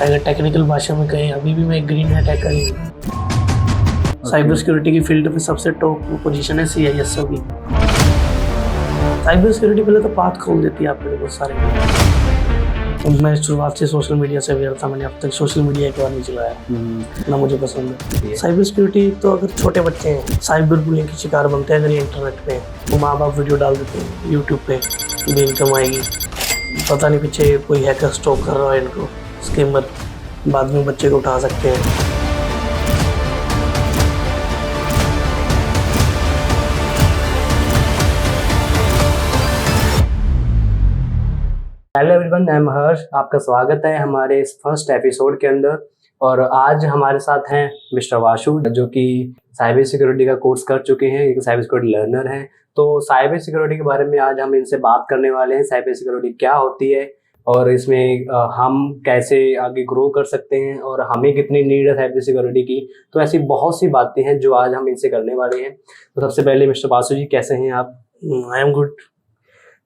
अगर टेक्निकल भाषा में कहें, अभी भी मैं ग्रीन हैट हैकर ही हूँ। साइबर सिक्योरिटी की फील्ड में सबसे टॉप पोजीशन है CISO की। साइबर सिक्योरिटी पहले तो पाथ खोल देती है आपके लिए बहुत सारे। तो मैं शुरुआत से सोशल मीडिया से अवेयर था, मैंने अब तक सोशल मीडिया एक बार नहीं चलाया, ना मुझे पसंद है। साइबर सिक्योरिटी तो अगर छोटे बच्चे हैं साइबर बुलिंग के शिकार बनते हैं, अगर ये इंटरनेट पे तो माँ बाप वीडियो डाल देते हैं यूट्यूब पे, भी इनकम आएगी, पता नहीं पीछे कोई हैकर स्टॉक कर रहा है इनको, स्कैमर बाद में बच्चे को उठा सकते हैं। हेलो एवरीवन, आई एम हर्ष। आपका स्वागत है हमारे इस फर्स्ट एपिसोड के अंदर। और आज हमारे साथ हैं मिस्टर वासु, जो कि साइबर सिक्योरिटी का कोर्स कर चुके हैं, एक साइबर सिक्योरिटी लर्नर हैं। तो साइबर सिक्योरिटी के बारे में आज हम इनसे बात करने वाले हैं। साइबर सिक्योरिटी क्या होती है और इसमें हम कैसे आगे ग्रो कर सकते हैं और हमें कितनी नीड है साइबर सिक्योरिटी की। तो ऐसी बहुत सी बातें हैं जो आज हम इनसे करने वाले हैं। तो सबसे पहले मिस्टर वासु जी, कैसे हैं आप? I am good.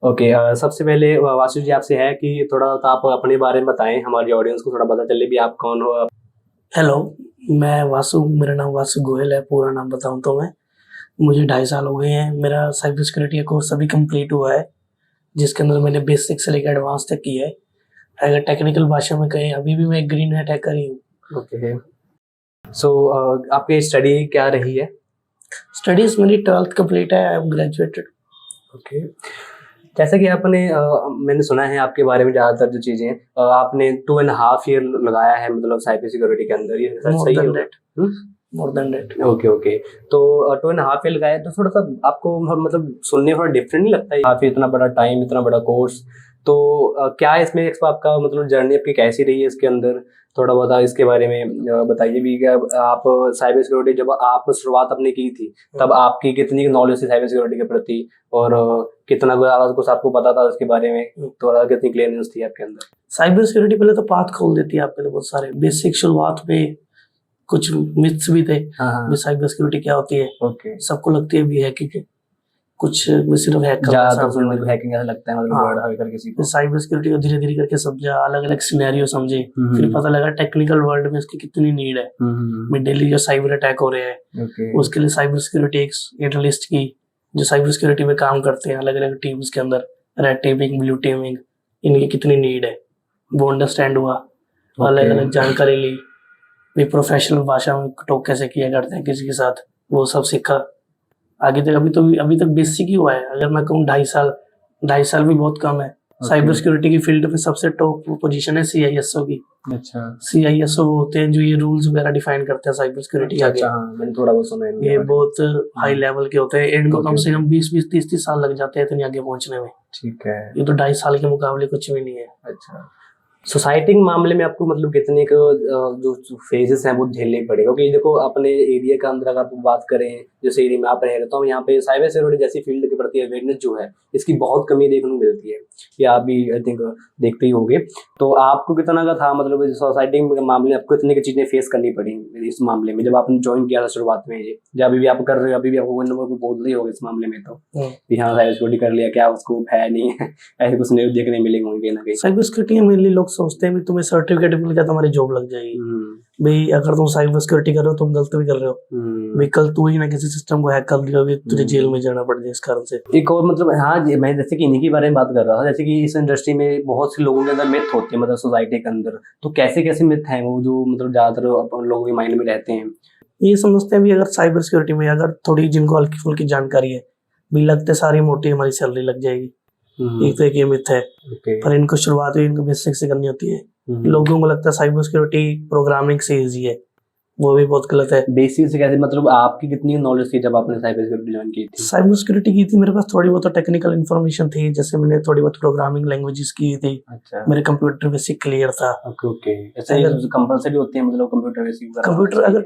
ओके, सबसे पहले वासु जी आपसे है कि थोड़ा तो आप अपने बारे में बताएं, हमारी ऑडियंस को थोड़ा पता चले भी आप कौन हो। आप हेलो, मैं वासु, मेरा नाम वासु गोयल है। पूरा नाम बताऊं तो मुझे 2.5 साल हो गए हैं। मेरा साइबर सिक्योरिटी का कोर्स अभी कंप्लीट हुआ है, जिसके अंदर मैंने बेसिक से लेकर एडवांस तक किया है। अगर टेक्निकल भाषा में कहें, अभी भी मैं ग्रीन हैट हैकर ही हूँ। ओके, सो आपकी स्टडी क्या रही है? स्टडीज मेरी 12th कंप्लीट है, आई एम ग्रेजुएटेड। ओके, जैसे कि आपने मैंने सुना है आपके बारे में ज़्यादातर जो चीज़ें आपने 2.5 ईयर लगाया है, मतलब साइबर सिक्योरिटी के अंदर, ये सही है? More than that. Okay okay, तो 2.5 ईयर लगाया, तो थोड़ा सा आपको मतलब सुनने में थोड़ा डिफरेंट नहीं लगता है? काफ़ी इतना बड़ा टाइम, इतना बड़ा कोर्स, तो क्या इसमें आपका मतलब जर्नी आपकी कैसी रही है इसके अंदर? थोड़ा बहुत इसके बारे में बताइए भी। क्या आप साइबर सिक्योरिटी जब आप शुरुआत अपने की थी, तब आपकी कितनी नॉलेज थी साइबर सिक्योरिटी के प्रति, और कितना कुछ आपको पता था उसके बारे में, थोड़ा कितनी क्लियरेंस थी आपके अंदर? साइबर सिक्योरिटी पहले तो पाथ खोल देती है आपके लिए बहुत सारे। बेसिक शुरुआत में कुछ मिथ्स भी थे भी साइबर सिक्योरिटी क्या होती है। ओके, सबको लगती है भी हैकिंग, कुछ भी सिर्फ हैक ज़्यादा हैकिंग ऐसा लगता है, मतलब वर्ड हैकर किसी को। साइबर सिक्योरिटी को धीरे धीरे करके समझा, अलग अलग सिनेरियो समझे, फिर पता लगा टेक्निकल वर्ल्ड में इसकी कितनी नीड है। डेली जो साइबर अटैक हो रहे हैं, उसके लिए साइबर सिक्योरिटी एक एनालिस्ट की, जो साइबर सिक्योरिटी में काम करते हैं अलग अलग टीम्स के अंदर, रेड टीमिंग, ब्लू टीमिंग, इनकी कितनी नीड है वो अंडरस्टैंड हुआ। अलग अलग जानकारी ली, भी प्रोफेशनल भाषा में टॉक कैसे किया करते हैं किसी के साथ, वो सब सीखा। आगे तक अभी तक बेसिक ही हुआ है। अगर मैं कहूँ 2.5 साल भी बहुत कम है। साइबर सिक्योरिटी की फील्ड में सबसे टॉप पोजीशन है CISO की। अच्छा, CISO वो होते हैं जो ये रूल्स वगैरह डिफाइन करते हैं साइबर सिक्योरिटी के आगे। मैंने थोड़ा बहुत सुना है। ये बहुत हाई लेवल के होते हैं, इनको कम से कम 20-30 साल लग जाते हैं इतनी आगे पहुंचने में। ठीक है, ये तो 2.5 साल के मुकाबले कुछ भी नहीं है। अच्छा, सोसाइटी के मामले में आपको मतलब कितने को जो फेजेस हैं वो झेलने पड़े? क्योंकि देखो अपने एरिया के अंदर अगर आप बात करें, जैसे एरिया में आप रह रहे, तो यहाँ पे साइबर सिक्योरिटी जैसी फील्ड के प्रति अवेयरनेस जो है, इसकी बहुत कमी देखने को मिलती है। ये आप भी आई थिंक देखते ही होंगे। तो आपको कितना का था, मतलब सोसाइटी के मामले में आपको कितनी की चीज़ें फेस करनी पड़ी इस मामले में, जब आपने ज्वाइन किया था शुरुआत में? ये जब अभी भी आप कर रहे हो, अभी भी आपको कोई नंबर को बोल रही होगा इस मामले में, तो कि हाँ साइबर सिक्योरिटी कर लिया, क्या उसको है नहीं है, ऐसे कुछ न्यूज़ देखने मिलेंगे कहीं ना कहीं। साइबर सिक्योरिटी में मेनली लोग सोचते हैं तुम्हें सर्टिफिकेट मिल गया तुम्हारी जॉब लग जाएगी। भाई अगर तुम साइबर सिक्योरिटी कर रहे हो, तुम गलत भी कर रहे हो। भाई कल तू ही ना किसी सिस्टम को हैक कर लिया, तुझे जेल में जाना पड़ जाए इस कारण से। एक और मतलब, हाँ मैं जैसे कि इन्हीं के बारे में बात कर रहा था, जैसे कि इस इंडस्ट्री में बहुत से लोगों के अंदर मिथ होती है, मतलब सोसाइटी के अंदर, तो कैसे कैसे मिथ हैं वो जो मतलब ज्यादातर अपन लोगों के माइंड में रहते हैं? ये समझते हैं भी अगर साइबर सिक्योरिटी में अगर थोड़ी जिनको हल्की फुल्की जानकारी है, भी लगते सारी मोटी हमारी सैलरी लग जाएगी। एक तो एक ये मिथ है। पर इनको शुरुआत भी इनको बेसिक से करनी होती है। लोगों को लगता है साइबर सिक्योरिटी प्रोग्रामिंग से इजी है, वो भी बहुत गलत है। बेसिक से कैसे, मतलब आपकी कितनी नॉलेज थी जब आपने साइबर सिक्योरिटी ज्वाइन की थी? साइबर सिक्योरिटी की थी, मेरे पास थोड़ी बहुत टेक्निकल इन्फॉर्मेशन थी, जैसे मैंने थोड़ी बहुत प्रोग्रामिंग लैंग्वेजेस की थी। अच्छा, मेरे कंप्यूटर बेसिक क्लियर था। ओके ओके, ऐसा कंपलसरी होती है मतलब कंप्यूटर बेसिक?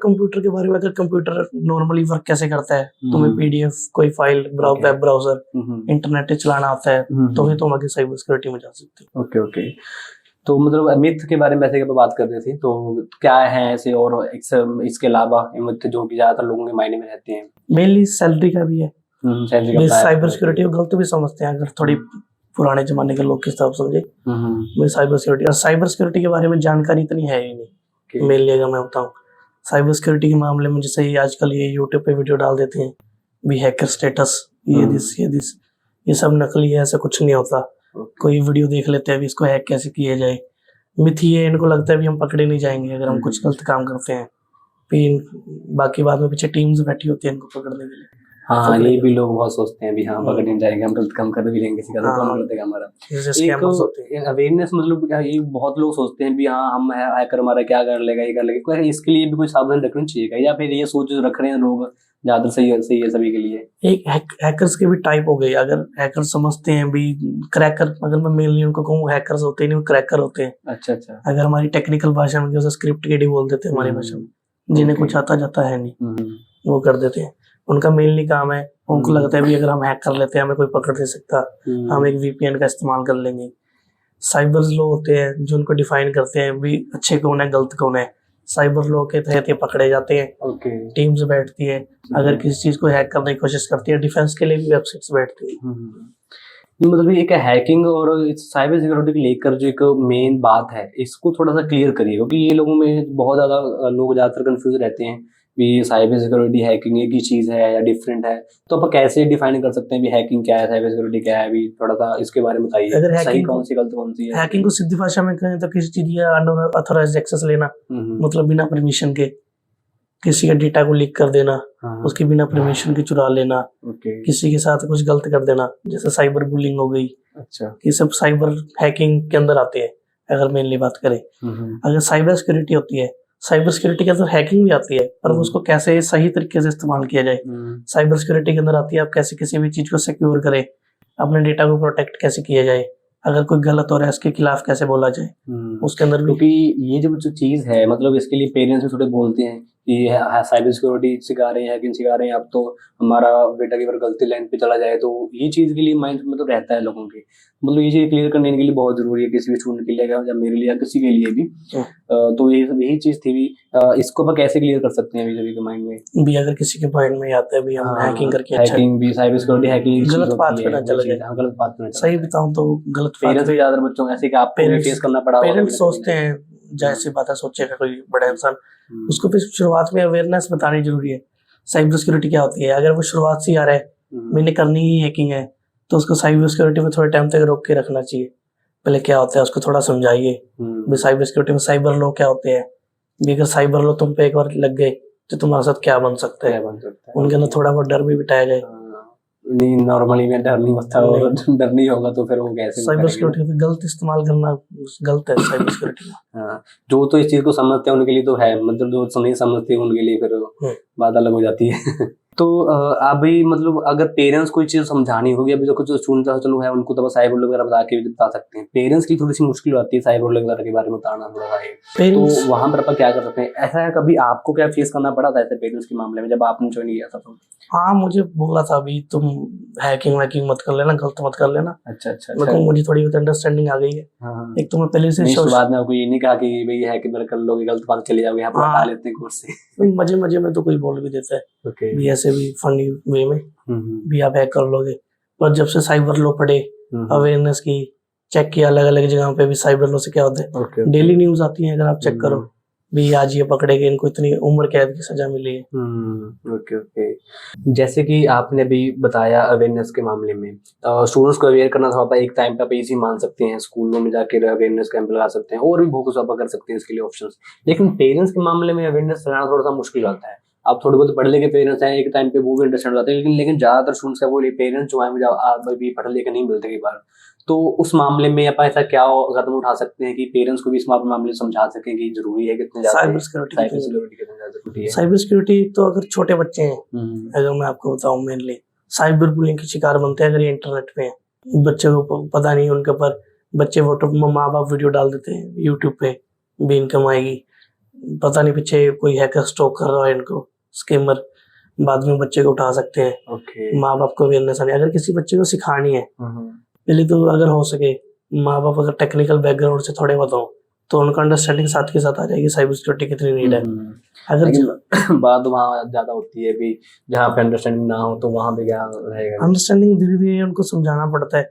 कंप्यूटर के बारे में, अगर कंप्यूटर नॉर्मली वर्क कैसे करता है, तुम्हें PDF कोई फाइल, वेब ब्राउजर, इंटरनेट चलाना आता है, तो ही तुम आगे साइबर सिक्योरिटी में जा सकते हो। ओके ओके, तो मतलब मिथ के बारे में ऐसे बात कर रहे थे, तो क्या है ऐसे और इसके अलावा मिथ जो कि ज्यादातर लोगों के मायने में रहते हैं? मेनली सैलरी का भी है। सैलरी का साइबर सिक्योरिटी को गलत भी समझते हैं, अगर थोड़ी पुराने जमाने के लोग किस तरह समझे मेरी साइबर सिक्योरिटी। और साइबर सिक्योरिटी के बारे में जानकारी इतनी है ही नहीं। मेनली अगर मैं बताऊँ साइबर सिक्योरिटी के मामले में, जैसे आजकल ये यूट्यूब पे वीडियो डाल देते हैं भी हैकर स्टेटस ये दिस ये सब नकली है, ऐसा कुछ नहीं होता। कोई वीडियो देख लेते हैं भी इसको हैक कैसे किया जाए, मिथ ये इनको लगता है भी हम पकड़े नहीं जाएंगे अगर हम कुछ गलत काम करते हैं। फिर बाकी बाद में पीछे टीम्स बैठी होती है इनको पकड़ने के लिए। हाँ, ये भी लोग बहुत सोचते हैं भी हाँ पकड़ नहीं जाएंगे, हम गलत काम कर भी लेंगे, किसी का तो कौन कर देगा हमारा। एक अवेयरनेस मतलब क्या, ये बहुत लोग सोचते हैं भी हाँ हम हैकर हमारा क्या कर लेगा, ये कर लेगा। इसके लिए भी कोई सावधानी रखनी चाहिए या फिर ये सोच रख रहे हैं लोग ज्यादा सही है सभी के लिए? एक हैकर्स के भी टाइप हो गए। अगर हैकर समझते हैं भी क्रैकर, अगर मैं मेनली उनको कहूँ हैकर्स होते ही नहीं, क्रैकर होते हैं। अच्छा। अगर हमारी टेक्निकल भाषा में जैसे स्क्रिप्ट किडी बोल देते हैं हमारी भाषा में, जिन्हें कुछ आता जाता है नहीं वो कर देते हैं। उनका मेनली काम है, उनको लगता है भी अगर हम हैक कर लेते हैं हमें कोई पकड़ नहीं सकता, हम एक VPN का इस्तेमाल कर लेंगे। साइबर लॉ होते हैं जो उनको डिफाइन करते हैं भी अच्छे कौन है गलत कौन है। साइबर लॉ के तहत ये पकड़े जाते हैं। टीम्स बैठती है, अगर किसी चीज को हैक करने की कोशिश करती है, डिफेंस के लिए भी वेबसाइट्स बैठती है। मतलब एक हैकिंग और साइबर सिक्योरिटी को लेकर जो एक मेन बात है इसको थोड़ा सा क्लियर करिए, क्योंकि ये लोगों में बहुत ज्यादा लोग ज्यादातर कंफ्यूज रहते हैं भी साइबर सिक्योरिटी हैकिंग एक ही चीज है या डिफरेंट है। तो आप कैसे डिफाइन कर सकते हैं भी हैकिंग क्या है, साइबर सिक्योरिटी क्या है? अभी थोड़ा सा इसके बारे में बताइए। अगर सही कौन सी गलत कौन सी है? हैकिंग को सीधी भाषा में कहें तो किसी चीज का अनऑथराइज्ड एक्सेस लेना, मतलब बिना परमिशन के किसी का डेटा को लीक कर देना, उसकी बिना परमिशन के चुरा लेना, किसी के साथ कुछ गलत कर देना, जैसे साइबर बुलिंग हो गई। अच्छा, ये सब साइबर हैकिंग के अंदर आते हैं अगर मेनली बात करें। अगर साइबर सिक्योरिटी होती है, साइबर सिक्योरिटी के अंदर हैकिंग भी आती है, पर उसको कैसे सही तरीके से इस्तेमाल किया जाए। साइबर सिक्योरिटी के अंदर आती है आप कैसे किसी भी चीज को सिक्योर करें, अपने डेटा को प्रोटेक्ट कैसे किया जाए, अगर कोई गलत हो रहा है इसके खिलाफ कैसे बोला जाए उसके अंदर। क्योंकि ये जो चीज है मतलब इसके लिए पेरेंट्स भी थोड़े बोलते हैं कि साइबर सिक्योरिटी सिखा रहे हैं, हैकिंग सिखा रहे हैं, अब तो हमारा बेटा की अगर गलती लाइन पे चला जाए तो ये चीज के लिए माइंड मतलब रहता है लोगों के। मतलब ये चीज क्लियर करने के लिए बहुत जरूरी है किसी भी स्टूडेंट के लिए या मेरे लिए या किसी के लिए भी। तो ये सब यही चीज थी भी, इसको आप कैसे क्लियर कर सकते हैं अभी सभी के माइंड में भी? अगर किसी के माइंड में आता है भी हम हैकिंग करके हैकिंग भी साइबर सिक्योरिटी हैकिंग गलत बात पे ना चला जाए। गलत बात पे सही बताऊं तो गलत पेरेंट्स भी ज्यादा बच्चों ऐसे कि आपको फेस करना पड़ा। पेरेंट्स सोचते हैं जैसी बात है, सोचेगा कोई बड़ा इंसान, उसको फिर शुरुआत में अवेयरनेस बतानी जरूरी है। साइबर सिक्योरिटी क्या होती है, अगर वो शुरुआत से ही आ रहा है मैंने करनी ही हैकिंग है तो उसको साइबर सिक्योरिटी में थोड़े टाइम तक रोक के रखना चाहिए। पहले क्या होता है उसको थोड़ा समझाइए भी साइबर सिक्योरिटी में साइबर लॉ क्या होते हैं, भी अगर साइबर लॉ तुम पे एक बार लग गए तो तुम्हारे साथ क्या बन सकता है। उनके अंदर थोड़ा बहुत डर भी बिठाया जाए। नहीं, नॉर्मली में डर नहीं होता और डर नहीं होगा तो फिर वो कैसे साइबर सिक्योरिटी का गलत इस्तेमाल करना गलत है साइबर सिक्योरिटी का। हाँ, जो तो इस चीज को समझते हैं उनके लिए तो है, मतलब जो नहीं समझते उनके लिए फिर बात अलग हो जाती है। तो अभी मतलब अगर पेरेंट्स कोई चीज समझानी होगी, अभी जो कुछ स्टूडेंट चलो है उनको तो साइबर वगैरह बता के भी बता सकते हैं, पेरेंट्स की थोड़ी सी मुश्किल आती है साइबर वगैरह के बारे में बताना थोड़ा सा है, तो वहां पर अपन क्या कर सकते हैं? ऐसा है कभी आपको क्या फेस करना पड़ा था ऐसे पेरेंट्स के मामले में जब आपने ज्वाइन किया था? तो हाँ, मुझे बोला था अभी तुम हैकिंग वैकिंग मत कर लेना, गलत मत कर लेना। अच्छा। मुझे थोड़ी बहुत अंडरस्टैंडिंग आ गई है। एक तो मैं पहले से बाद में आपको ये नहीं कहा कि भाई हैकिंग कर लोगे गलत बात चले जाओगे, यहाँ पर हटा लेते हैं कोर्स से। मजे में तो कोई बोल भी देता है भी ऐसे भी फनी वे में भी आप हैक कर लोगे, पर जब से साइबर लॉ पढ़े, अवेयरनेस की, चेक किया अलग अलग जगह पे भी साइबर लॉ से क्या होता है, डेली न्यूज आती है, अगर आप चेक करो भी आज ये पकड़े गए, इनको इतनी उम्र कैद की सजा मिली है। ओके। जैसे कि आपने भी बताया अवेयरनेस के मामले में स्टूडेंट्स को अवेयर करना थोड़ा एक टाइम पे आप इजी मान सकते हैं, स्कूलों में जाकर अवेयरनेस कैंप लगा सकते हैं और भी बहुत कुछ आप कर सकते हैं इसके लिए ऑप्शंस, लेकिन पेरेंट्स के मामले में अवेयरनेस लगाना थोड़ा सा मुश्किल आता है। आप थोड़े बहुत पढ़े लिखे पेरेंट्स हैं, एक टाइम पे वो भी अंडरस्टैंड होते हैं, लेकिन ज्यादातर स्टूडेंट्स का वो पेरेंट्स जो है भी पढ़े लिखे नहीं मिलते कई बार। तो उस मामले में आप ऐसा क्या कदम उठा सकते हैं कि पेरेंट्स को भी इस मामले समझा सकें कि जरूरी है कितने ज्यादा साइबर सिक्योरिटी। साइबर सिक्योरिटी तो अगर छोटे बच्चे हैं, अगर मैं आपको बताऊं मेनली साइबर बुलिंग के शिकार बनते हैं अगर ये इंटरनेट पे हैं, बच्चे को पता नहीं, उनके ऊपर बच्चे माँ बाप वीडियो डाल देते हैं यूट्यूब पे भी इनकम आएगी, पता नहीं पीछे कोई हैकर स्टॉक कर रहा है इनको, स्कैमर बाद में बच्चे को उठा सकते हैं। माँ बाप को अवेयरनेस आनी, अगर किसी बच्चे को सिखानी है पहले तो अगर हो सके माँ बाप अगर टेक्निकल बैकग्राउंड से थोड़े बताओ तो उनका अंडरस्टैंडिंग साथ के साथ आ जाएगी साइबर सिक्योरिटी कितनी नीड है। अगर बात वहाँ ज्यादा होती है भी जहाँ पे अंडरस्टैंडिंग ना हो तो वहाँ पे क्या रहेगा? अंडरस्टैंडिंग धीरे धीरे उनको समझाना पड़ता है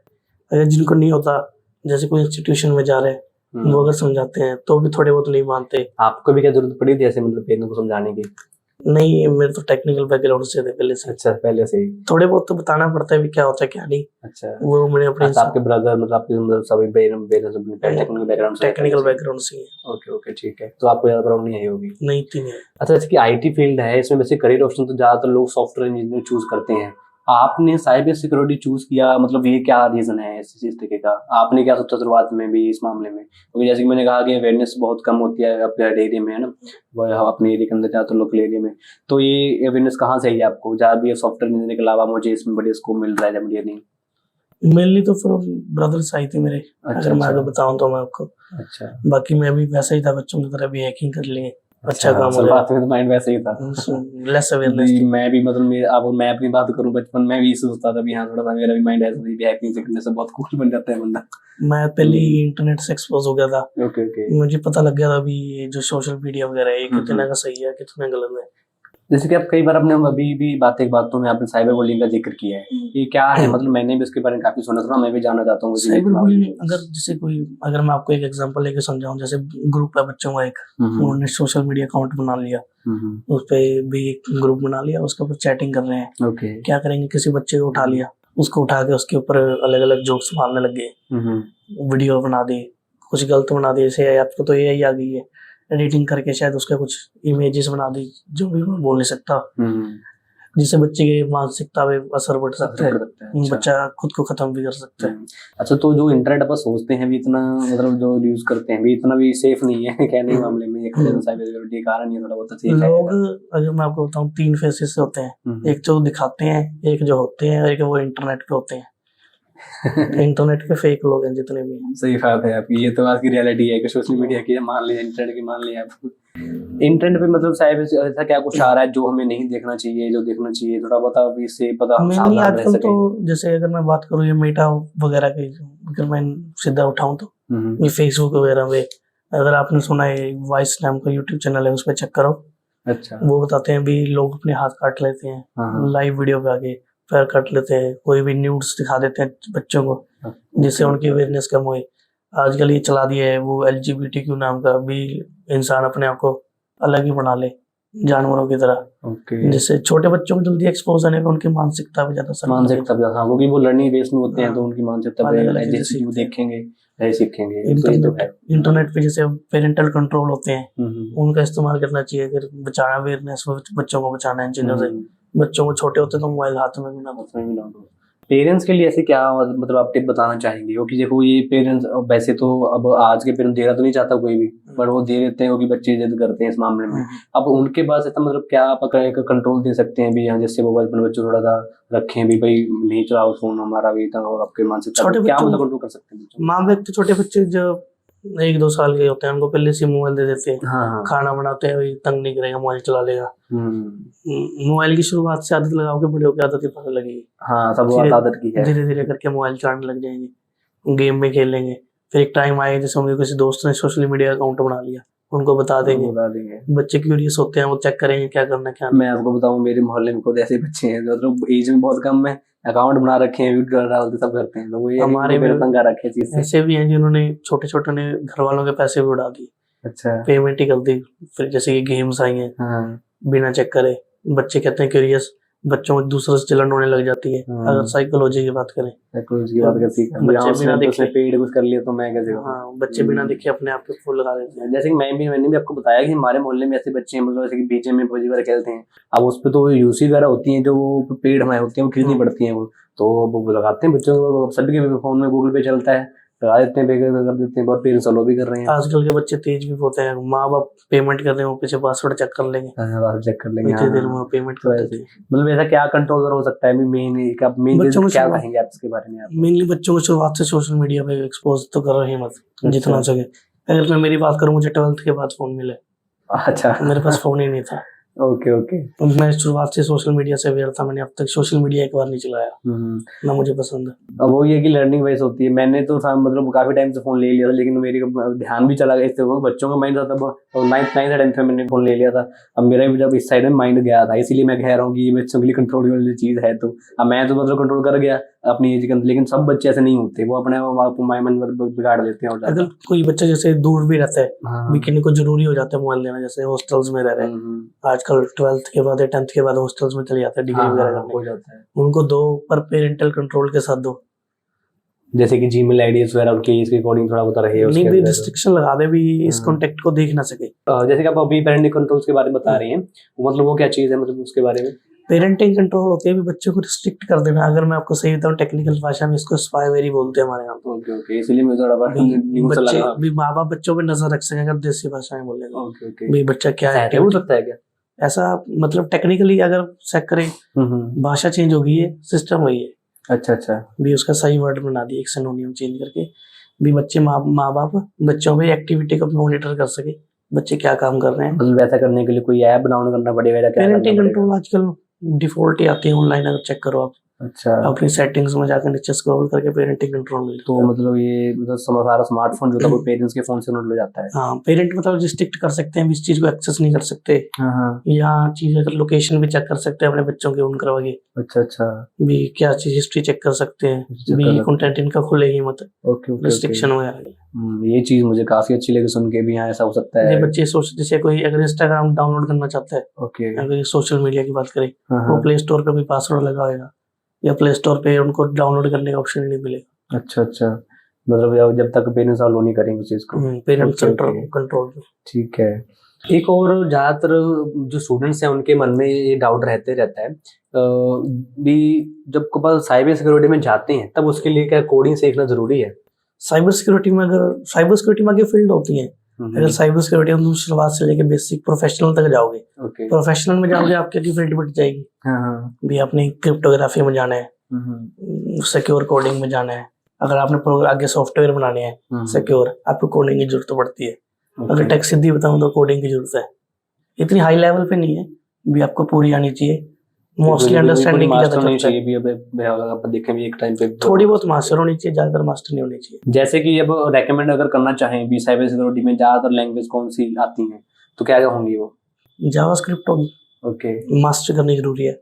अगर जिनको नहीं होता, जैसे कोई इंस्टीट्यूशन में जा रहे हैं, वो अगर समझाते हैं तो भी थोड़े बहुत नहीं मानते। आपको भी क्या जरूरत पड़ी थी ऐसे मतलब पेरेंट्स को समझाने की? नहीं, मेरे तो टेक्निकल बैकग्राउंड से थे पहले से। अच्छा, पहले से ही। थोड़े बहुत तो बताना पड़ता है भी क्या होता है क्या नहीं। अच्छा, वो मैंने अपने अच्छा, आपके ब्रदर मतलब आपके मतलब सभी पेरेंट्स टेक्निकल बैकग्राउंड से? टेक्निकल बैकग्राउंड से ही है। ओके ओके, ठीक है, तो आपको ज्यादा प्रॉब्लम नहीं आई होगी। नहीं थी नहीं। अच्छा, जैसे कि आईटी फील्ड है, इसमें वैसे करियर ऑप्शन तो ज्यादातर लोग सॉफ्टवेयर इंजीनियर चूज करते हैं, आपने साइबर सिक्योरिटी चूज किया, मतलब ये क्या रीजन है इस तरीके का? आपने क्या सोचा शुरुआत में भी इस मामले में? क्योंकि जैसे कि मैंने कहा कि अवेयरनेस बहुत कम होती है अपने एरिया में, है ना, वो अपने एरिया के अंदर ज्यादातर लोकल एरिया में, तो ये अवेयरनेस कहाँ से आई आपको जहाँ भी सॉफ्टवेयर इंजीनियर के अलावा मुझे इसमें बड़े स्कोप मिल रहा है जब नहीं? मेनली तो फिर ब्रदर्स आई थी मेरे। अच्छा, अगर मैं आगे बताऊं तो मैं आपको, अच्छा, बाकी मैं भी वैसा ही था, बच्चों की तरह भी हैकिंग कर लिए। अच्छा काम हो शुरुआत में तो माइंड वैसे ही था। Less awareness. मैं भी मतलब मैं अपनी बात करूं, बचपन में भी सोचता था भी हाँ थोड़ा सा मेरा भी माइंड ऐसा भी हैकिंग से करने से बहुत कूल बन जाता है बंदा। मैं पहले ही इंटरनेट से एक्सपोज हो गया था। ओके ओके, मुझे पता लग गया था अभी ये जो सोशल मीडिया वगैरह है, ये कितना का सही है कितना गलत है। जैसे कि आप कई बार अपने अभी भी बातों में आपने साइबर बुलिंग का जिक्र किया है, ये क्या है? मतलब मैंने भी उसके बारे में काफी सुना था, मैं भी जानना चाहता हूँ। साइबर बुलिंग अगर जैसे कोई, अगर मैं आपको एक एग्जांपल लेके समझाऊं, जैसे ग्रुप है बच्चों का एक, उन्होंने सोशल मीडिया अकाउंट बना लिया, उस पे भी एक ग्रुप बना लिया, उसके ऊपर चैटिंग कर रहे हैं। ओके, क्या करेंगे, किसी बच्चे को उठा लिया, उसको उठा के उसके ऊपर अलग अलग जोक्स मारने लग गए, वीडियो बना दी, कुछ गलत बना दी। जैसे आपको तो एआई आ गई है, एडिटिंग करके शायद उसके कुछ इमेजेस बना दी जो भी मैं बोल नहीं सकता, जिससे बच्चे की मानसिकता पे असर पड़ सकता है। अच्छा। बच्चा खुद को खत्म भी कर सकता है। अच्छा, तो जो इंटरनेट अपन सोचते हैं भी इतना, मतलब जो यूज करते हैं भी इतना भी सेफ नहीं है कहने के मामले में, एक साइबर सिक्योरिटी का कारण ये थोड़ा बहुत सेफ है। लोग, अगर मैं आपको बताऊं, 3 फेसेस होते हैं, एक जो दिखाते हैं, एक जो होते हैं, और एक वो इंटरनेट पे होते हैं। इंटरनेट पे फेक लोग हैं जितने भी हैं। सही बात है आपकी, ये तो आज की रियलिटी है कि सोशल मीडिया की मान लिया, इंटरनेट की मान लिया आप। इंटरनेट पे मतलब साइबर ऐसा क्या कुछ आ रहा है जो हमें नहीं देखना चाहिए, जो देखना चाहिए थोड़ा बता, इससे पता हम सावधान रह आजकल सके। तो जैसे अगर मैं बात करूँ ये मेटा वगैरह की, अगर मैं सीधा उठाऊं तो ये फेसबुक वगैरह पे, अगर आपने सुना है वॉइस नाम का यूट्यूब चैनल है, उस पर चेक करो। अच्छा, वो बताते हैं भी लोग अपने हाथ काट लेते हैं लाइव वीडियो पे आके, पैर काट लेते हैं, कोई भी न्यूड्स दिखा देते हैं बच्चों को, जिससे उनकी अवेयरनेस कम हुई। आजकल ये चला दिया है वो LGBTQ नाम का भी, इंसान अपने आप को अलग ही बना ले जानवरों की तरह, जिससे छोटे बच्चों को जल्दी एक्सपोज होने पर उनकी मानसिकता भी ज्यादा क्योंकि वो लर्निंग बेस में होते हैं, तो उनकी मानसिकता जैसे वो देखेंगे सीखेंगे। इंटरनेट पे जैसे पेरेंटल कंट्रोल होते हैं, उनका इस्तेमाल करना चाहिए। अगर बचाना अवेयरनेस, बच्चों को बचाना है इन चीजों से। बच्चों को छोटे होते तो मोबाइल हाथ में भी ना दो। पेरेंट्स के लिए ऐसे क्या मतलब आप टिप बताना चाहेंगे? क्योंकि देखो ये पेरेंट्स वैसे तो अब आज के पेरेंट्स देना तो नहीं चाहता कोई भी, पर वो दे देते हैं क्योंकि बच्चे जिद करते हैं इस मामले में। अब उनके पास ऐसा मतलब क्या आप कंट्रोल दे सकते हैं भी, यहाँ जैसे वो अपने बच्चों थोड़ा सा रखें भी, भाई नहीं चलाओ फोन हमारा भी था, और आपके मानसिक क्या मतलब कंट्रोल कर सकते हैं? माँ बाप तो छोटे बच्चे जो 1-2 साल के होते हैं, उनको पहले से मोबाइल दे देते हैं। खाना बनाते हैं, तंग नहीं करेगा, मोबाइल चला लेगा। मोबाइल की शुरुआत से आदत लगाओ के बड़े होकर आदत ही पता लगेगी। सब आदत की है, धीरे धीरे करके मोबाइल चलाने लग जाएंगे, गेम में खेल लेंगे। फिर एक टाइम आएगा जैसे उनके किसी दोस्त ने सोशल मीडिया अकाउंट बना लिया, उनको बता देंगे। बच्चे क्यूरियस होते हैं, वो चेक करेंगे क्या करना क्या। मैं आपको बताऊं, मेरे मोहल्ले में खुद ऐसे बच्चे हैं, मतलब एज में बहुत कम है, अकाउंट बना रखे हैं, वीडियो डालते सब करते हैं, तो वो हमारे में तंग आ रखे चीज से। ऐसे भी हैं जिन्होंने छोटे ने घर वालों के पैसे भी उड़ा दिए। अच्छा, पेमेंट ही कर दी। फिर जैसे ये गेम्स आई हैं, बिना चेक करे बच्चे कहते हैं क्यूरियस, बच्चों में दूसरे से जलन होने लग जाती है। अगर साइकोलॉजी की बात करें, बच्चे बिना देखे पेड कुछ कर लिया तो मैं कैसे, बच्चे बिना देखे अपने आप पे फूल लगा देते हैं। जैसे कि मैंने भी आपको बताया कि हमारे मोहल्ले में ऐसे बच्चे हैं, मतलब जैसे कि बीजे में पबजी वगैरह खेलते हैं। अब उस पर तो यूसी वगैरह होती है, जो वो पेड हमारे होती है, वो खरीदनी पड़ती है, वो तो वो लगाते हैं बच्चों को। सभी के फोन में गूगल पे चलता है, लगा देते हैं, पे कर देते हैं, बहुत पेरेंट्स अलो भी कर रहे हैं। आजकल के बच्चे तेज भी होते हैं, माँ बाप पेमेंट कर रहे हैं, वो पीछे पासवर्ड चेक कर लेंगे, इतनी देर में पेमेंट कर देते हैं। मतलब ऐसा क्या कंट्रोल हो सकता है? मेन क्या कहेंगे आप इसके बारे में? मेनली बच्चों को शुरुआत से सोशल मीडिया पे एक्सपोज तो कर रहे हैं मत, जितना हो सके। अगर मैं मेरी बात करूँ, मुझे 12th के बाद फोन मिले। अच्छा, मेरे पास फोन ही नहीं था। Okay okay. मैं शुरुआत से सोशल मीडिया से अवेयर था, मैंने अब तक सोशल मीडिया एक बार नहीं चलाया, ना मुझे पसंद है। अब वो ये कि लर्निंग वाइज होती है। मैंने तो मतलब काफी टाइम से फोन ले लिया था, लेकिन मेरी ध्यान भी चला गया इससे, वो बच्चों का माइंड था तब 9th 10th में मैंने फोन ले लिया था। अब मेरा भी जब इस साइड में माइंड गया था, इसीलिए मैं कह रहा हूँ कि ये बच्चों के लिए कंट्रोल वाली चीज है। तो अब मैं तो मतलब कंट्रोल कर गया अपनी एज के अंदर, लेकिन सब बच्चे ऐसे नहीं होते, वो अपने माइंड बिगाड़ देते हैं। और अगर कोई बच्चा जैसे दूर भी रहता है, हाँ। वीकेंड को जरूरी हो जाता है मोबाइल देना, जैसे हॉस्टल्स में रह रहे हैं आजकल, 12th के बाद या 10th के बाद हॉस्टल्स में चले जाते हैं डिग्री वगैरह करने, हो जाता है। उनको दो, पर पेरेंटल कंट्रोल के साथ दो। जैसे कि जीमेल आईडीज वगैरह उनकी इसके अकॉर्डिंग थोड़ा बता रहे हैं, नहीं भी रिस्ट्रिक्शन लगा दे भी, इस कॉन्टेक्ट को देख ना सके। जैसे कि आप अभी पेरेंटिंग कंट्रोल्स के बारे में बता रहे हैं, मतलब वो क्या चीज है, मतलब उसके बारे में? पेरेंटिंग कंट्रोल होते हैं भी बच्चों को रिस्ट्रिक्ट कर देना। अगर मैं आपको सही बताऊं, टेक्निकल भाषा में इसको स्पाईवेरी बोलते हैं हमारे यहाँ। ओके ओके, इसलिए मुझे थोड़ा बच्चे भी, माँ बाप बच्चों पे नजर रख सकें, अगर देसी भाषा में बोले तो। ओके ओके, भी बच्चा क्या है, हो सकता है क्या ऐसा? मतलब टेक्निकली अगर चेक करें, भाषा चेंज हो गई है, सिस्टम वही है। अच्छा अच्छा, भी उसका सही वर्ड बना दिया, एक सिनोनियम चेंज करके भी बच्चे माँ बाप बच्चों में एक्टिविटी को मॉनिटर कर सके, बच्चे क्या काम कर रहे हैं। मतलब वैसा करने के लिए कोई ऐप डाउनलोड करना पड़ेगा? पेरेंटिंग कंट्रोल आजकल डिफॉल्ट ही आती है ऑनलाइन, अगर चेक करो आप। अच्छा, अपनी सेटिंग्स में जाकर नीचे स्क्रॉल करके पेरेंटिंग कंट्रोल मिल तो मतलब ये मतलब सारा स्मार्टफोन जो था वो पेरेंट्स के फोन से डाउनलोड हो जाता है। हाँ, पेरेंट मतलब रिस्ट्रिक्ट कर सकते हैं, इस चीज को एक्सेस नहीं कर सकते। या चीज अगर लोकेशन भी चेक कर सकते हैं अपने बच्चों की, उन करवा के। अच्छा अच्छा, भी क्या चीज हिस्ट्री चेक कर सकते हैं, भी कंटेंट इनका खुलेगी मत। ओके ओके, रिस्ट्रिक्शन वगैरह। ये चीज मुझे काफी अच्छी लगी सुन के भी, यहाँ ऐसा हो सकता है। बच्चे सोच, जैसे कोई अगर इंस्टाग्राम डाउनलोड करना चाहता है, ओके, अगर सोशल मीडिया की बात करें, वो प्ले स्टोर पे कोई पासवर्ड लगा होगा, या प्ले स्टोर पे उनको डाउनलोड करने का ऑप्शन ही नहीं मिलेगा। अच्छा अच्छा, मतलब जब तक पेरेंट्स अलाउ नहीं करेंगे उस चीज को, पेरेंट्स कंट्रोल। ठीक है। एक और ज्यादातर जो स्टूडेंट्स हैं उनके मन में ये डाउट रहता है भी, जब साइबर सिक्योरिटी में जाते हैं तब उसके लिए क्या कोडिंग सीखना जरूरी है? साइबर सिक्योरिटी में आगे फील्ड होती है। अगर साइबर सिक्योरिटी में तुम शुरुआत से लेके बेसिक प्रोफेशनल तक जाओगे, प्रोफेशनल में जाओगे आपकी फील्ड बढ़ जाएगी। भी आपने क्रिप्टोग्राफी में जाना है, सिक्योर कोडिंग में जाना है, अगर आपने आगे सॉफ्टवेयर बनाने हैं सिक्योर, आपको कोडिंग की जरूरत पड़ती है। अगर टेक सीधी बताऊं तो कोडिंग की जरूरत है, इतनी हाई लेवल पे नहीं है, भी आपको पूरी आनी चाहिए। मोस्टली अंडरस्टैंडिंग की ज्यादा जरूरत है। भी अब देखें भी एक टाइम पे थोड़ी बहुत मास्टर होनी चाहिए, ज्यादातर मास्टर नहीं होनी चाहिए। जैसे कि अब रेकमेंड अगर करना चाहें भी साइबर सिक्योरिटी में ज्यादातर लैंग्वेज कौन सी आती हैं, तो क्या क्या होंगी वो? जावास्क्रिप्ट होगी, ओके, मास्टर करनी जरूरी है।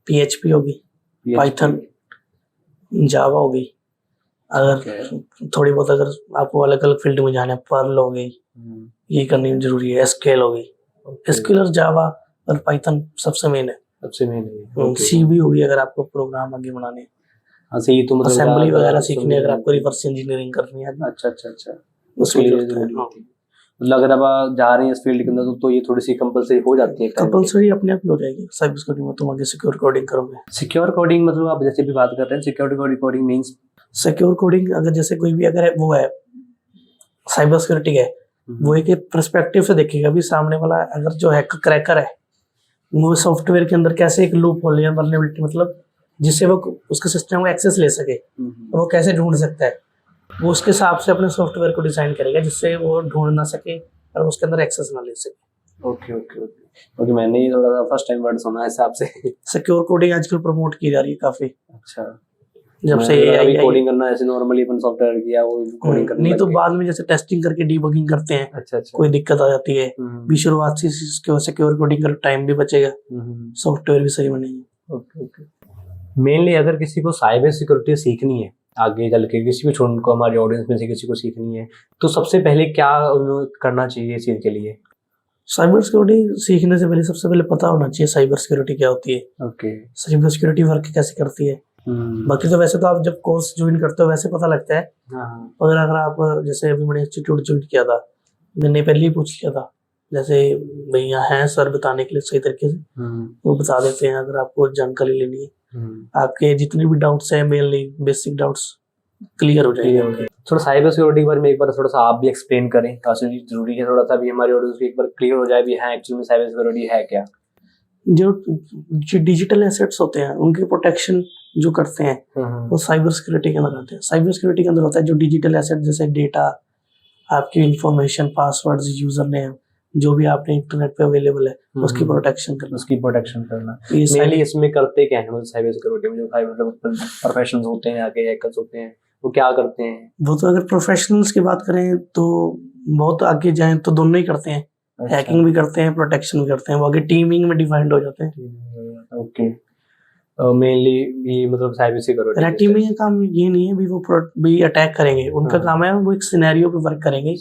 PHP होगी, पाइथन, जावा होगी। अगर थोड़ी बहुत अगर आपको अलग अलग फील्ड में जाना है, पर्ल हो गई, ये करनी जरूरी है। SQL हो गई, SQL और जावा और पाइथन सबसे मेन है, सबसे मेन है। C भी होगी अगर आपको प्रोग्राम आगे बनाने हैं। हाँ सही, तो मतलब असेंबली वगैरह सीखनी है अगर आपको रिवर्स इंजीनियरिंग करनी है। अच्छा अच्छा अच्छा, उसके लिए मतलब अगर आप जा रहे हैं इस फील्ड के अंदर तो ये थोड़ी सी कंपलसरी हो जाती है। कंपलसरी अपने आप ही हो जाएगी साइबर सिक्योरिटी में, तुम आगे सिक्योर कोडिंग करोगे। सिक्योर कोडिंग मतलब आप जैसे भी बात कर रहे हैं, secure coding means secure coding अगर जैसे कोई भी अगर वो है साइबर सिक्योरिटी है, वो एक पर्सपेक्टिव से देखेगा भी सामने वाला अगर जो है क्रैकर है, वो सॉफ्टवेयर के अंदर कैसे एक लूप होल या वल्नरेबिलिटी, मतलब जिससे वो उसके सिस्टम को एक्सेस ले सके, वो कैसे ढूंढ सकता है, वो उसके हिसाब से अपने सॉफ्टवेयर को डिजाइन करेगा जिससे वो ढूंढ ना सके और उसके अंदर एक्सेस ना ले सके। ओके ओके ओके ओके, मैंने ये थोड़ा सा फर्स्ट टाइम वर्ड सुना है हिसाब से। सिक्योर कोडिंग आजकल प्रमोट की जा रही है काफी। अच्छा, जब से AI कोडिंग करना ऐसे नॉर्मली अपन सॉफ्टवेयर किया वो कोडिंग करना नहीं, तो बाद में जैसे टेस्टिंग करके डीबगिंग करते हैं। अच्छा अच्छा, कोई दिक्कत आ जाती है भी शुरुआत से सिक्योर कोडिंग कर, टाइम भी बचेगा, सॉफ्टवेयर भी सही बनेगी। Okay okay. मेनली अगर किसी को साइबर सिक्योरिटी सीखनी है आगे चल के, किसी भी छोटे को हमारे ऑडियंस में से किसी को सीखनी है, तो सबसे पहले क्या करना चाहिए इस चीज के लिए? साइबर सिक्योरिटी सीखने से पहले सबसे पहले पता होना चाहिए साइबर सिक्योरिटी क्या होती है। ओके, साइबर सिक्योरिटी वर्क कैसे करती है। बाकी तो वैसे तो आप जब कोर्स ज्वाइन करते हो वैसे पता लगता है। अगर आप जैसे अभी मैंने इंस्टीट्यूट ज्वाइन किया था, मैंने पहले ही पूछ लिया था, जैसे भैया हैं सर बताने के लिए सही तरीके से, वो बता देते हैं अगर आपको जानकारी लेनी है। आपके जितने भी डाउट्स हैं, मेनली बेसिक डाउट्स क्लियर हो जाएंगे। थोड़ा साइबर सिक्योरिटी के बारे में एक बार थोड़ा सा आप भी एक्सप्लेन करें, काफी जरूरी है थोड़ा सा भी हमारे ऑडियंस को एक बार क्लियर हो जाए भी हाँ एक्चुअली में साइबर सिक्योरिटी है क्या। जो डिजिटल एसेट्स होते हैं उनकी प्रोटेक्शन जो करते हैं वो साइबर सिक्योरिटी के अंदर आते हैं। साइबर सिक्योरिटी के अंदर होता है जो डिजिटल एसेट, जैसे डेटा, आपकी इंफॉर्मेशन, पासवर्ड्स, यूजर नेम, जो भी आपने इंटरनेट पे अवेलेबल है उसकी प्रोटेक्शन करना। ये मेनली इसमें करते क्या है साइबर सिक्योरिटी में, जो मतलब प्रोफेशनल्स होते हैं आगे हैकर्स होते हैं, वो क्या करते हैं? वो तो अगर प्रोफेशनल्स की बात करें तो बहुत आगे जाएं तो दोनों ही करते हैं। अच्छा। हैकिंग भी करते हैं, प्रोटेक्शन भी करते हैं, वो आगे टीमिंग में डिफाइंड हो जाते हैं। ओके, मेनली ये मतलब साइबर सिक्योरिटी टीमिंग का काम ये नहीं है भी वो भी अटैक करेंगे, उनका काम है वो एक सिनेरियो पे वर्क करेंगे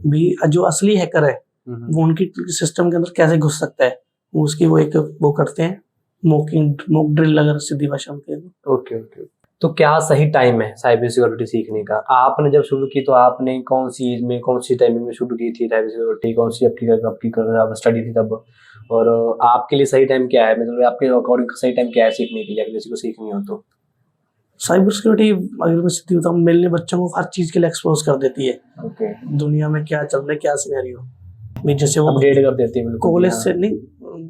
भी। जो असली हैकर है वो उनकी सिस्टम के अंदर कैसे घुस सकता है, वो उसकी वो एक वो करते हैं मॉक ड्रिल, अगर सीधी भाषा में कहें तो। Okay okay. तो क्या सही टाइम है साइबर सिक्योरिटी सीखने का? आपने जब शुरू की तो आपने कौन सी एज में, कौन सी टाइमिंग में शुरू की थी साइबर सिक्योरिटी? कौन सी आपकी स्टडी थी तब? और आपके लिए सही टाइम क्या है, मतलब आपके अकॉर्डिंग सही टाइम क्या है सीखने के लिए, अगर किसी को सीखनी हो तो? साइबर सिक्योरिटी अगर मैं सीखती हूँ तो मिलने बच्चों को हर चीज के लिए एक्सपोज कर देती है। ओके। दुनिया में क्या चल रहा है, क्या सिनेरियो भी, जैसे वो अपडेट कर देती है कॉलेज से नहीं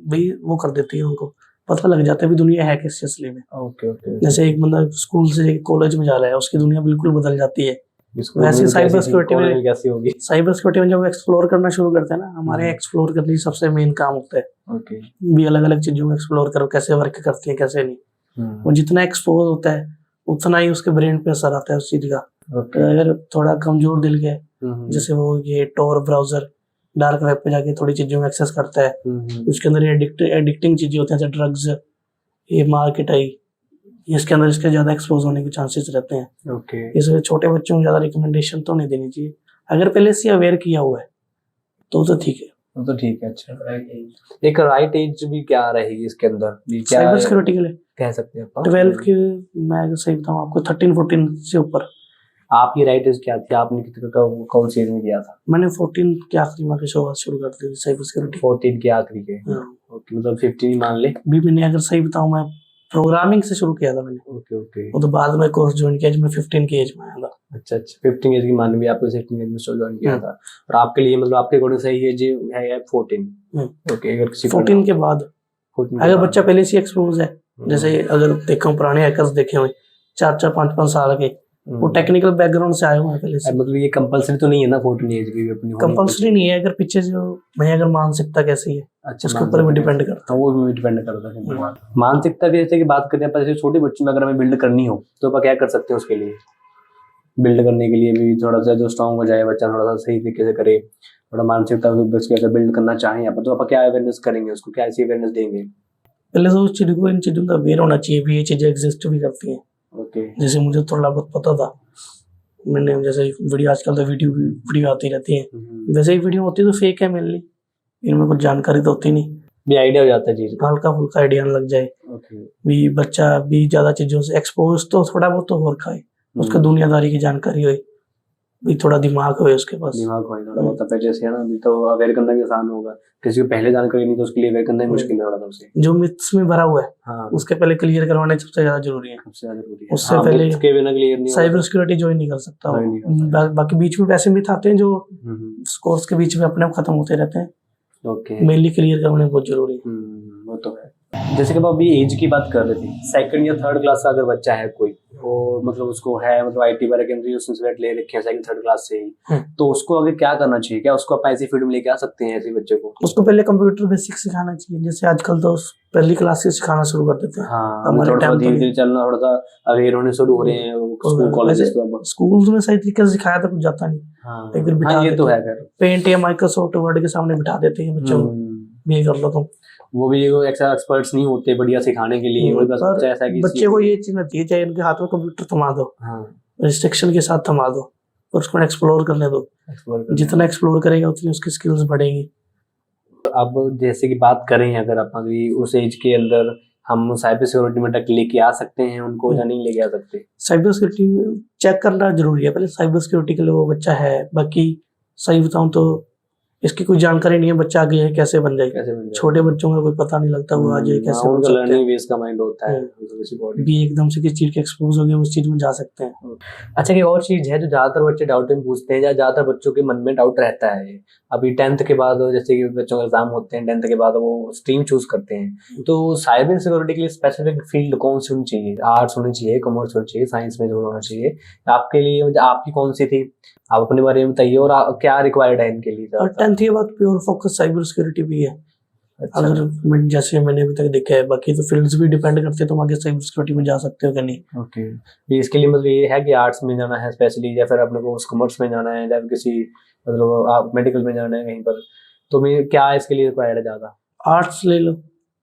भाई, वो कर देती है, उनको पता लग जाता है भी दुनिया है किस असली में। Okay okay. जैसे एक बंदा स्कूल से कॉलेज में जा रहा है, उसकी दुनिया बिल्कुल बदल जाती है। वैसे साइबर सिक्योरिटी में कैसी होगी? साइबर सिक्योरिटी में जब एक्सप्लोर करना शुरू करते हैं ना, हमारे एक्सप्लोर करने की सबसे मेन काम होता है। ओके। भी अलग अलग चीजों को एक्सप्लोर करो, कैसे वर्क करती है कैसे नहीं। वो जितना एक्सपोज होता है उतना ही उसके ब्रेन पे असर आता है उस चीज का। अगर थोड़ा कमजोर दिल के, जैसे वो ये टॉर ब्राउजर डार्क वेब पे जाके थोड़ी चीजों में एक्सेस करता है, उसके अंदर एडिक्टिंग चीजें होती हैं, जैसे ड्रग्स, ये मार्केट आई, इसके अंदर इसके ज्यादा एक्सपोज होने के चांसेस रहते हैं। ओके। इसलिए छोटे बच्चों को ज्यादा रिकमेंडेशन तो नहीं देनी चाहिए। अगर पहले से अवेयर किया हुआ है तो ठीक है, तो ठीक है। अच्छा, एक राइट एज भी क्या रहेगी इसके अंदर? साइबर सिक्योरिटी के लिए कह सकते हैं 12 के, मैं अगर सही बताऊं आपको 13-14 से ऊपर। आपकी राइट एज क्या थी? आपने कितने का कौन सी एज में किया था? मैंने 14 के आखिरी में शुरू कर दी साइबर सिक्योरिटी। 14 के आखिरी के? ओके, मतलब 15 मान ले भी। मैंने अगर सही बताऊं, मैं प्रोग्रामिंग से शुरू किया था मैंने। Okay okay. वो तो बाद में कोर्स ज्वाइन किया जब मैं 15 की एज में आया था। अच्छा अच्छा, 15 एज की मान भी आपको 16 एज में ज्वाइन किया था। और आपके लिए मतलब आपके अकॉर्डिंग सही एज है 14? ओके। अगर किसी 14 के बाद अगर बच्चा पहले से एक्सपोज है, जैसे अगर देखो पुराने हैकर्स देखे हुए 4-4, 5-5 साल के, वो टेक्निकल बैकग्राउंड से आए हुए हैं पहले से। मतलब ये कंपलसरी तो नहीं है ना 14 एज भी अपनी? कंपलसरी नहीं है, अगर पीछे जो भाई अगर मानसिकता कैसी है, अच्छा, उसके ऊपर भी डिपेंड करता है। वो भी डिपेंड करता है। मानसिकता की जैसे कि बात करें अपन, जैसे छोटे बच्चों में अगर हमें बिल्ड करनी हो तो अपन क्या कर सकते हैं उसके लिए? बिल्ड करने के लिए भी थोड़ा सा जो स्ट्रॉन्ग हो जाए बच्चा, थोड़ा सा सही तरीके से करे, थोड़ा मानसिकता अगर बिल्ड करना चाहें अपन, तो अपन क्या अवेयरनेस करेंगे उसको, क्या ऐसी अवेयरनेस देंगे? पहले तो उस चीज को, इन चीजों का अवेयर होना चाहिए भी ये चीजें एग्जिस्ट भी करती हैं। ओके। जैसे मुझे थोड़ा बहुत पता था, मैंने जैसे वीडियो, आजकल तो वीडियो आती रहती है, वैसे ही वीडियो होती है तो फेक है मेनली, इनमें कुछ जानकारी तो होती नहीं, भी आइडिया हो जाता है चीज, हल्का फुल्का आइडिया लग जाए। भी बच्चा भी ज्यादा चीजों से एक्सपोज तो थोड़ा बहुत तो हो रखा है, उसको दुनियादारी की जानकारी हो, भी थोड़ा दिमाग हो उसके पास, दिमाग हो थोड़ा बहुत पहले से है ना, अभी तो अवेयर करना भी आसान होगा। किसी को पहले जानकारी नहीं तो उसके लिए अवेयर करना ही मुश्किल है थोड़ा सा। उसे जो मिथ्स में भरा हुआ है, हाँ, उसके पहले क्लियर करवाने सबसे ज्यादा जरूरी है। सबसे ज्यादा जरूरी है, उससे पहले इसके बिना क्लियर नहीं साइबर सिक्योरिटी ज्वाइन नहीं कर सकता। बाकी बीच में वैसे मिथ आते हैं जो कोर्स के बीच में अपने आप खत्म होते रहते हैं। ओके, मेनली क्लियर करवाने बहुत जरूरी है। वो तो है। जैसे कि अभी एज की बात कर रहे थे, 2nd या 3rd क्लास का अगर बच्चा है कोई, और मतलब उसको है मतलब IT वगैरह के अंदर उसने सिलेक्ट ले रखे हैं 2nd 3rd क्लास से ही, तो उसको आगे क्या करना चाहिए? क्या उसको आप ऐसी फील्ड में लेके आ सकते हैं ऐसे बच्चे को? उसको पहले कंप्यूटर बेसिक सिखाना चाहिए, जैसे आजकल तो पहली क्लास से सिखाना शुरू कर देते हैं। हाँ, हमारे थोड़ा धीरे-धीरे चलना, थोड़ा सा अवेयर होने शुरू हो रहे हैं स्कूल कॉलेजेस तो। स्कूल्स में सही तरीके से सिखाया तो कुछ जाता नहीं। हाँ, ये तो है खैर। पेंट या माइक्रोसॉफ्ट वर्ड के सामने बिठा देते हैं बच्चों को, ये कर लो तुम। वो भी एक्सपर्ट्स नहीं होते बढ़िया सिखाने के लिए। बस ऐसा है कि बच्चे को ये चीज चाहिए, चाहे उनके हाथ में कंप्यूटर थमा दो, रिस्ट्रिक्शन के साथ थमा दो, और उसको एक्सप्लोर करने दो। जितना एक्सप्लोर करेगा उतनी उसकी स्किल्स बढ़ेंगी। अब जैसे कि बात करें अगर अपन उस एज के अंदर हम साइबर सिक्योरिटी में तक लेके आ सकते हैं उनको या नहीं लेके आ सकते? साइबर सिक्योरिटी चेक करना जरूरी है पहले, साइबर सिक्योरिटी के लिए वो बच्चा है। बाकी सही बताऊं तो इसकी कोई जानकारी नहीं है, बच्चा आगे कैसे बन जाए। छोटे बच्चों का कोई पता नहीं लगता वो आज कैसे बन सकते हैं। लर्निंग बेस का माइंड होता है, भी एकदम से किसी चीज के एक्सपोज हो गए उस चीज में जा सकते हैं। अच्छा, एक और चीज है जो ज्यादातर बच्चे डाउट में पूछते हैं या ज्यादातर बच्चों के मन में डाउट रहता है, अभी 10th के बाद जैसे कि बच्चों का एग्जाम होते हैं, 10th के बाद वो स्ट्रीम चूज करते हैं, तो साइबर सिक्योरिटी के लिए स्पेसिफिक फील्ड कौन सी होनी चाहिए? आर्ट्स होनी चाहिए, कॉमर्स होनी चाहिए, साइंस में जो होना चाहिए? आपके लिए आपकी कौन सी थी, आप अपने बारे में बताइए, और क्या रिक्वायर्ड है इनके लिए? 10th के बाद प्योर फोकस साइबर सिक्योरिटी भी है। अच्छा। अगर जैसे मैंने अभी तक देखा है, बाकी तो फील्ड्स भी डिपेंड करते हैं तुम आगे साइबर सिक्योरिटी में जा सकते हो कि नहीं। ओके, ये इसके लिए मतलब ये है कि आर्ट्स में जाना है स्पेशली, या फिर अपने को कॉमर्स में जाना है, या फिर किसी मतलब आप मेडिकल में जाना है कहीं पर, तो मैं क्या इसके लिए रिक्वायर्ड है ज़्यादा? आर्ट्स ले लो,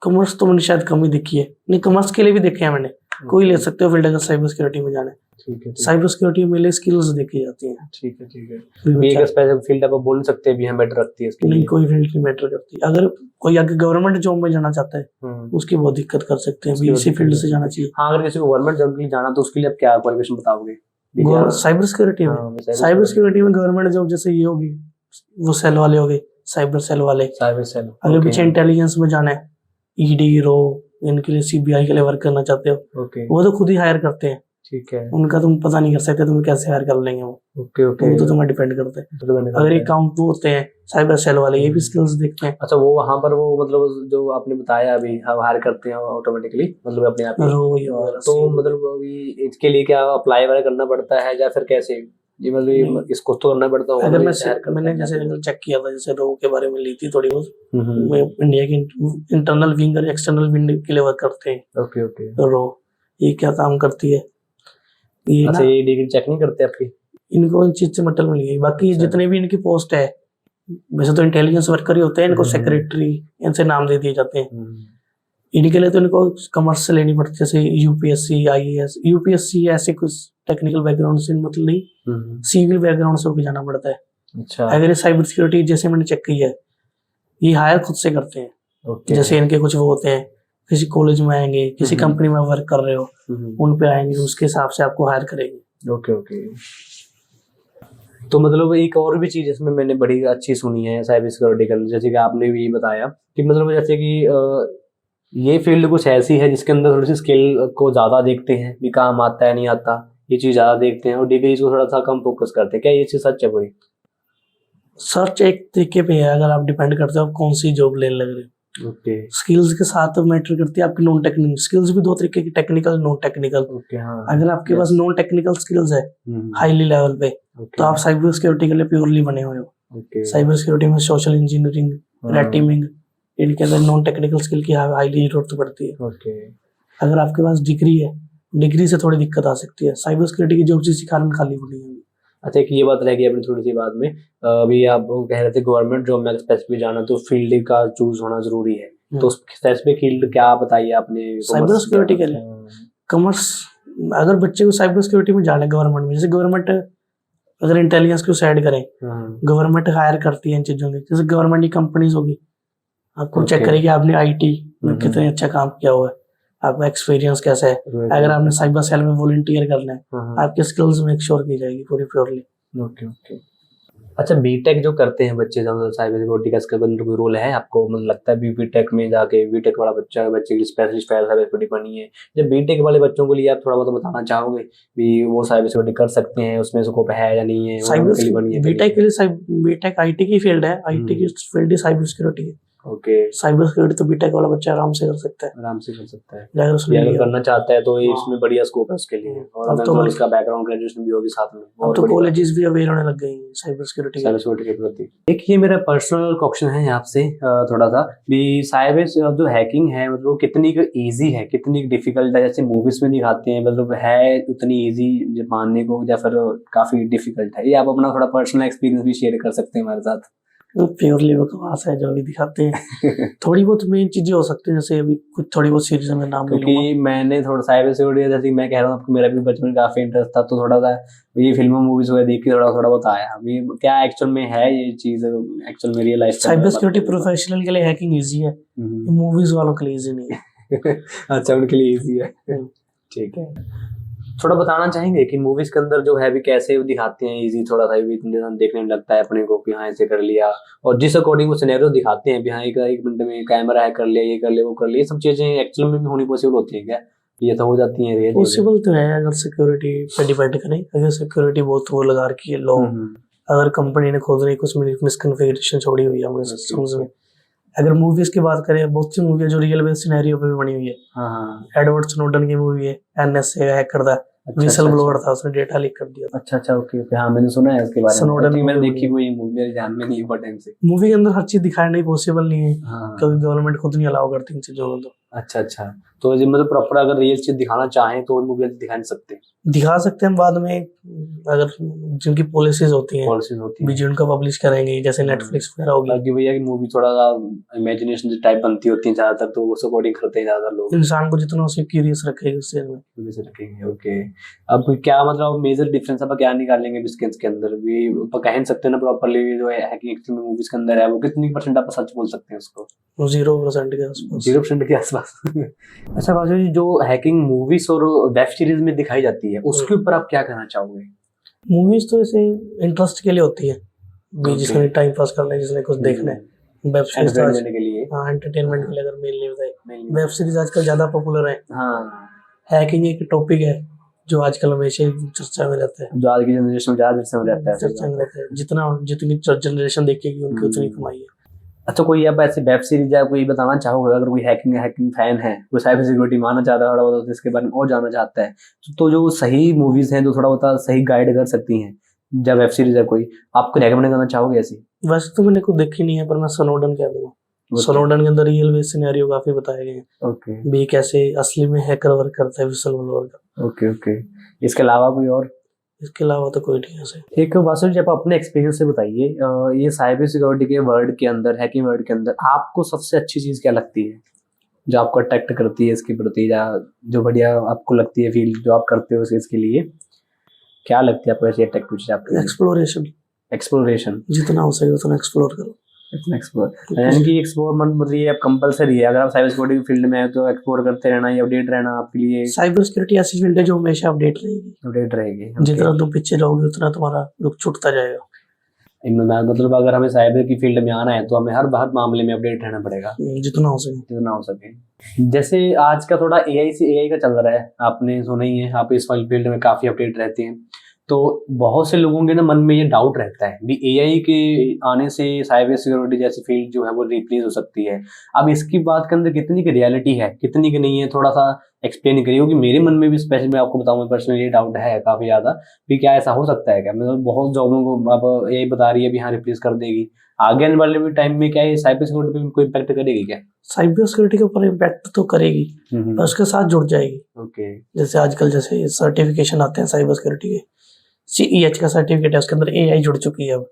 कॉमर्स तो मैंने शायद कम ही देखी है, नहीं कॉमर्स के लिए भी देखे हैं मैंने, कोई ले सकते हो फील्ड अगर साइबर सिक्योरिटी में जाना है। ठीक है, साइबर सिक्योरिटी में लिए स्किल्स देखी जाती हैं। ठीक है, ठीक है। कोई ये एक बच्चा- स्पेसिफिक फील्ड आप बोल नहीं सकते भी हम बेटर रखती है इसके नहीं, लिए? कोई फील्ड नहीं मैटर करती। अगर कोई आगे गवर्नमेंट जॉब में जाना चाहता है हम्म, उसकी बहुत दिक्कत कर सकते हैं, उसकी भी बहुत इसी दिक्कत फील्ड कर से जाना चाहिए। हाँ, अगर किसी को गवर्नमेंट जॉब के लिए जाना तो उसके लिए आप क्या क्वालिफिकेशन बताओगे? साइबर सिक्योरिटी में, साइबर सिक्योरिटी में गवर्नमेंट जॉब जैसे ये होगी, वो सेल वाले हो गए, साइबर सेल वाले। साइबर सेल, अगर पीछे इंटेलिजेंस में जाना है, ईडी, रो, इनके लिए सीबीआई के लिए वर्क करना चाहते हो, ओके, वो तो खुद ही हायर करते हैं। ठीक है, उनका तुम पता नहीं कर सकते तुम्हें कैसे हायर कर लेंगे वो, ओके, ओके। वो तो तुम्हें डिपेंड करते हैं। अगर ये काम वो होते हैं साइबर सेल वाले, ये भी स्किल्स देखते हैं। अच्छा, वो वहाँ पर वो मतलब जो आपने बताया अभी हम हायर करते हैं ऑटोमेटिकली, मतलब अपने आप ही, रो ये वगैरह तो से। मतलब अभी इसके लिए क्या अप्लाई वगैरह करना पड़ता है या फिर कैसे? ये मतलब नहीं। इसको तो करना पड़ता होगा अगर ना, मैं ये hire करते मैंने हैं जैसे तो। चेक किया था, जैसे रो के बारे में ली थी थोड़ी बहुत, हम्म, मैं इंडिया की इंटरनल विंग और एक्सटर्नल विंग के लिए वर्क करते हैं ओके, ओके। रो। ये क्या काम करती है ये अच्छा, ना, ये डिग्री चेक नहीं करते आपकी? इनको इन चीज से मतलब मिल गई। बाकी अच्छा। जितने भी इनकी पोस्ट है, वैसे तो इंटेलिजेंस वर्कर ही होते हैं, इनको हम्म। सेक्रेटरी इनसे नाम दे दिए जाते हैं। हम्म, इनके लिए तो इनको कॉमर्स से लेनी पड़ती है, जैसे यूपीएससी, आईएएस। यूपीएससी ऐसे कुछ टेक्निकल बैकग्राउंड से मतलब नहीं, सिविल बैकग्राउंड से होकर जाना पड़ता है। अच्छा, अगर ये साइबर सिक्योरिटी जैसे मैंने चेक की है, ये हायर खुद से करते हैं। ओके, जैसे इनके कुछ वो होते हैं, किसी कॉलेज में आएंगे, किसी कंपनी में वर्क कर रहे हो, उन पे आएंगे, उसके हिसाब से आपको हायर करेंगे। Okay, okay. तो मतलब एक और भी चीज इसमें मैंने बड़ी अच्छी सुनी है साइबर सिक्योरिटी के अंदर, जैसे कि आपने भी बताया कि मतलब जैसे कि ये फील्ड कुछ ऐसी है जिसके अंदर थोड़ी सी स्किल को ज्यादा देखते हैं कि काम आता है नहीं आता, ये चीज ज्यादा देखते हैं, और डिग्रीज को थोड़ा सा कम फोकस करते हैं। क्या ये चीज सच है पूरी? सर्च एक तरीके पे है, अगर आप डिपेंड करते हो आप कौन सी जॉब लेने लग रहे हो। ओके, स्किल्स के साथ मैटर करती है आपकी नॉन टेक्निकल स्किल्स भी। दो तरीके की, टेक्निकल, नॉन टेक्निकल। ओके, हाँ। अगर आपके पास नॉन टेक्निकल स्किल्स है हाईली लेवल पे, तो आप साइबर सिक्योरिटी के लिए प्योरली बने हुए हो। ओके, साइबर सिक्योरिटी में सोशल इंजीनियरिंग, रेड टीमिंग, इनके अंदर नॉन टेक्निकल स्किल की हाईली जरूरत पड़ती है। ओके, अगर आपके पास डिग्री है, डिग्री से थोड़ी दिक्कत आ सकती है। साइबर सिक्योरिटी की जॉब इसी कारण खाली पड़ी है। अच्छा, एक ये बात रह गई अपनी थोड़ी सी बाद में, अभी आप वो कह रहे थे गवर्नमेंट जॉब में स्पेसिफिक जाना तो फील्ड का चूज होना जरूरी है, तो स्पेसिफिक फील्ड क्या बताइए आपने? साइबर सिक्योरिटी के लिए कॉमर्स, अगर बच्चे को साइबर सिक्योरिटी में जाना है गवर्नमेंट में, जैसे गवर्नमेंट अगर इंटेलिजेंस को साइड करें, गवर्नमेंट हायर करती है इन चीजों की, जैसे गवर्नमेंट की कंपनीज होगी, आपको चेक करेगी आपने आईटी में कितने अच्छा काम किया हुआ है, आपका एक्सपीरियंस कैसा है। अगर आपने साइबर सेल में वॉलंटियर करना है, आपके स्किल्स मेक श्योर की जाएगी पूरी प्योरली। Okay, okay. अच्छा, बीटेक जो करते हैं बच्चे साइबर सिक्योरिटी का, इसका अंदर कोई रोल है आपको? मतलब लगता है बीटेक में जाके बीटेक वाला बच्चे के लिए स्पेशलिस्ट साइबर सिक्योरिटी बनी है, जब बीटेक वाले बच्चों के लिए आप थोड़ा बहुत बताना चाहोगे भी वो साइबर सिक्योरिटी कर सकते हैं, उसमें स्कोप है या नहीं है? साइबर बीटेक के लिए बीटेक आईटी की फील्ड है, आईटी की फील्ड ही साइबर सिक्योरिटी है। ओके, साइबर सिक्योरिटी तो बीटेक वाला बच्चा आराम से कर सकता है, आराम से कर सकता है। अगर उसने अगर लिया। करना चाहता है तो इसमें बढ़िया स्कोप है उसके लिए, और अब तो तो उसका बैकग्राउंड ग्रेजुएशन भी होगी साथ में। अब तो कॉलेजेस भी अवेयर होने लग गए हैं साइबर सिक्योरिटी के प्रति। एक ये मेरा पर्सनल क्वेश्चन है आपसे थोड़ा सा भी, साइबर जो हैकिंग है मतलब वो कितनी इजी है, कितनी डिफिकल्ट है? जैसे मूवीज में दिखाते हैं मतलब है उतनी इजी मानने को, या फिर काफी डिफिकल्ट है? ये आप अपना थोड़ा पर्सनल एक्सपीरियंस भी शेयर कर सकते हैं हमारे साथ। प्योरली बकवास है जो भी दिखाते हैं। थोड़ी बहुत मेन चीजें हो सकती हैं, जैसे अभी कुछ थोड़ी बहुत सीरीज में नाम ले लूंगा। क्योंकि मैंने थोड़ा साइबर सिक्योरिटी, जैसे मैं कह रहा हूँ आपको, मेरा भी बचपन में काफी इंटरेस्ट था, तो थोड़ा सा ये फिल्मों मूवीज वगैरह देख के थोड़ा बहुत आया। अभी क्या एक्चुअल में है ये चीज, एक्चुअल में real life? Cyber security professional के लिए हैकिंग इजी है, मूवीज वालों के लिए इजी नहीं है। अच्छा, उनके लिए इजी है, ठीक है। थोड़ा बताना चाहेंगे कि मूवीज के अंदर जो है भी कैसे दिखाते हैं इजी, थोड़ा सा भी देखने में लगता है अपने को कि हाँ ऐसे कर लिया, और जिस अकॉर्डिंग वो सिनेरियो दिखाते हैं भी हाँ एक मिनट में कैमरा है कर लिया, ये कर लिया, वो कर लिया, ये सब चीजें एक्चुअल में भी होनी पॉसिबल होती है क्या? ये तो हो जाती है? पॉसिबल तो है, अगर सिक्योरिटी पे डिपेंड करें। अगर सिक्योरिटी बहुत वो लगा रखी है लो, अगर कंपनी ने खुद नहीं कुछ मिसकॉन्फ़िगरेशन छोड़ी हुई है अपने सिस्टम्स में। अगर मूवीज की बात करें, बहुत सी मूवी है जो रियल बेस्ड सिनेरियो पे भी बनी हुई है। एडवर्ड स्नोडन की मूवी है, एनएसए हैक करता है, विसल ब्लोअर था, उसने डेटा लीक कर दिया था। अच्छा, ओके ओके, हाँ मैंने सुना है उसके बारे में। स्नोडन मैंने movie देखी हुई मूवी, मेरे ध्यान में नहीं हुआ टाइम से। मूवी के अंदर हर चीज दिखाना नहीं पॉसिबल नहीं है, हाँ, क्योंकि गवर्नमेंट खुद नहीं अलाउ करती इन चीजों को। तो अच्छा, तो ये मतलब प्रॉपर अगर रियल चीज दिखाना चाहें तो मूवी दिखा नहीं सकते, दिखा सकते हैं बाद में, अगर जिनकी पॉलिसीज होती हैं पॉलिसीज होती है। बीच उनका पब्लिश करेंगे, जैसे नेटफ्लिक्स वगैरह होगी। बाकी भैया की मूवी थोड़ा सा इमेजिनेशन टाइप बनती होती है ज्यादातर, तो उस अकॉर्डिंग करते हैं ज्यादातर लोग। इंसान को जितना उसकी क्यूरियस रखेगी उस चीज में। वैसे रखेंगे, ओके। अब क्या मतलब मेजर डिफरेंस अब क्या निकालेंगे बिस्किट्स के अंदर भी, आप कह नहीं सकते ना प्रॉपर्ली जो है हैकिंग मूवीज के अंदर है, वो कितनी परसेंट आप सच बोल सकते हैं उसको? 0% के आसपास। 0% के आसपास। अच्छा बाजू जी, जो हैकिंग मूवीज और वेब सीरीज में दिखाई जाती है उसके ऊपर आप क्या कहना चाहोगे? मूवीज तो ऐसे इंटरेस्ट के लिए होती है, Okay. जिसने टाइम पास करना है, जिसने कुछ देखना है। वेब सीरीज तो एंटरटेनमेंट के लिए। हाँ, एंटरटेनमेंट के लिए अगर मेनली बताए, Mainly। वेब सीरीज आजकल ज्यादा पॉपुलर है। हाँ, हैकिंग एक टॉपिक है जो आजकल हमेशा ही चर्चा में रहता है, जो आज की जनरेशन में ज्यादा चर्चा में रहता है। चर्चा में रहता है। जितनी जनरेशन देखेगी उनकी उतनी कमाई है। अच्छा, कोई आप ऐसी वेब सीरीज या कोई बताना चाहोगे, अगर कोई हैकिंग फैन है, कोई साइबर सिक्योरिटी मानना चाहता है, थोड़ा बहुत इसके बारे में और जानना चाहता है, तो जो सही मूवीज हैं जो थोड़ा बहुत सही गाइड कर सकती हैं, जब वेब सीरीज है कोई, आपको रेकमेंड करना चाहोगे ऐसी? वैसे तो मैंने कुछ देखी नहीं है, पर मैं स्नोडन कह दूंगा। स्नोडन के अंदर रियल बेस सिनेरियो काफी बताए गए हैं। ओके, भी कैसे असली में हैकर वर्क करता है, विसल ब्लोअर का। ओके। इसके अलावा कोई और? इसके अलावा तो कोई नहीं है। एक वासु जी, आप अपने एक्सपीरियंस से बताइए, ये साइबर सिक्योरिटी के वर्ल्ड के अंदर, हैकिंग वर्ल्ड के अंदर आपको सबसे अच्छी चीज क्या लगती है, जो आपको अट्रैक्ट करती है इसके प्रति, या जो बढ़िया आपको लगती है फील जो आप करते हो इसके लिए, क्या लगती है आपको ऐसी अट्रैक्टिव चीज आपके? एक्सप्लोरेशन। जितना हो सके उतना एक्सप्लोर करो। यानी कि एक्सप्लोर मतलब ये अब कंपलसरी है, अगर आप साइबर सिक्योरिटी फील्ड में है तो एक्सप्लोर करते रहना, या अपडेट रहना आपके लिए। साइबर सिक्योरिटी ऐसी फील्ड है जो हमेशा अपडेट रहेगी। जितना तुम पीछे रहोगे उतना तुम्हारा रुख छूटता जाएगा। मतलब अगर हमें साइबर की फील्ड में आना है तो हमें हर मामले में अपडेट रहना पड़ेगा, जितना हो सके। जैसे आज का थोड़ा एआई का चल रहा है, आपने सुना ही है, आप इस वाली फील्ड में काफी अपडेट रहते हैं, तो बहुत से लोगों के ना मन में ये डाउट रहता है भी एआई के आने से साइबर सिक्योरिटी जैसी फील्ड जो है वो रिप्लेस हो सकती है। अब इसकी बात के अंदर कितनी की रियलिटी है, कितनी की नहीं है, थोड़ा सा एक्सप्लेन करिए, क्योंकि मेरे मन में भी स्पेशली मैं आपको बताऊं, पर्सनली ये डाउट है काफी ज्यादा भी क्या ऐसा हो सकता है क्या, मतलब बहुत जॉबों को अब एआई बता रही है भी हाँ रिप्लेस कर देगी, आगे आने वाले भी टाइम में क्या ये साइबर सिक्योरिटी पे कोई इम्पैक्ट करेगी क्या? साइबर सिक्योरिटी के ऊपर इम्पैक्ट तो करेगी, पर उसके साथ जुड़ जाएगी। ओके, जैसे आजकल जैसे सर्टिफिकेशन आते हैं साइबर सिक्योरिटी के, CEH का सर्टिफिकेट है, उसके अंदर AI जुड़ चुकी है अब,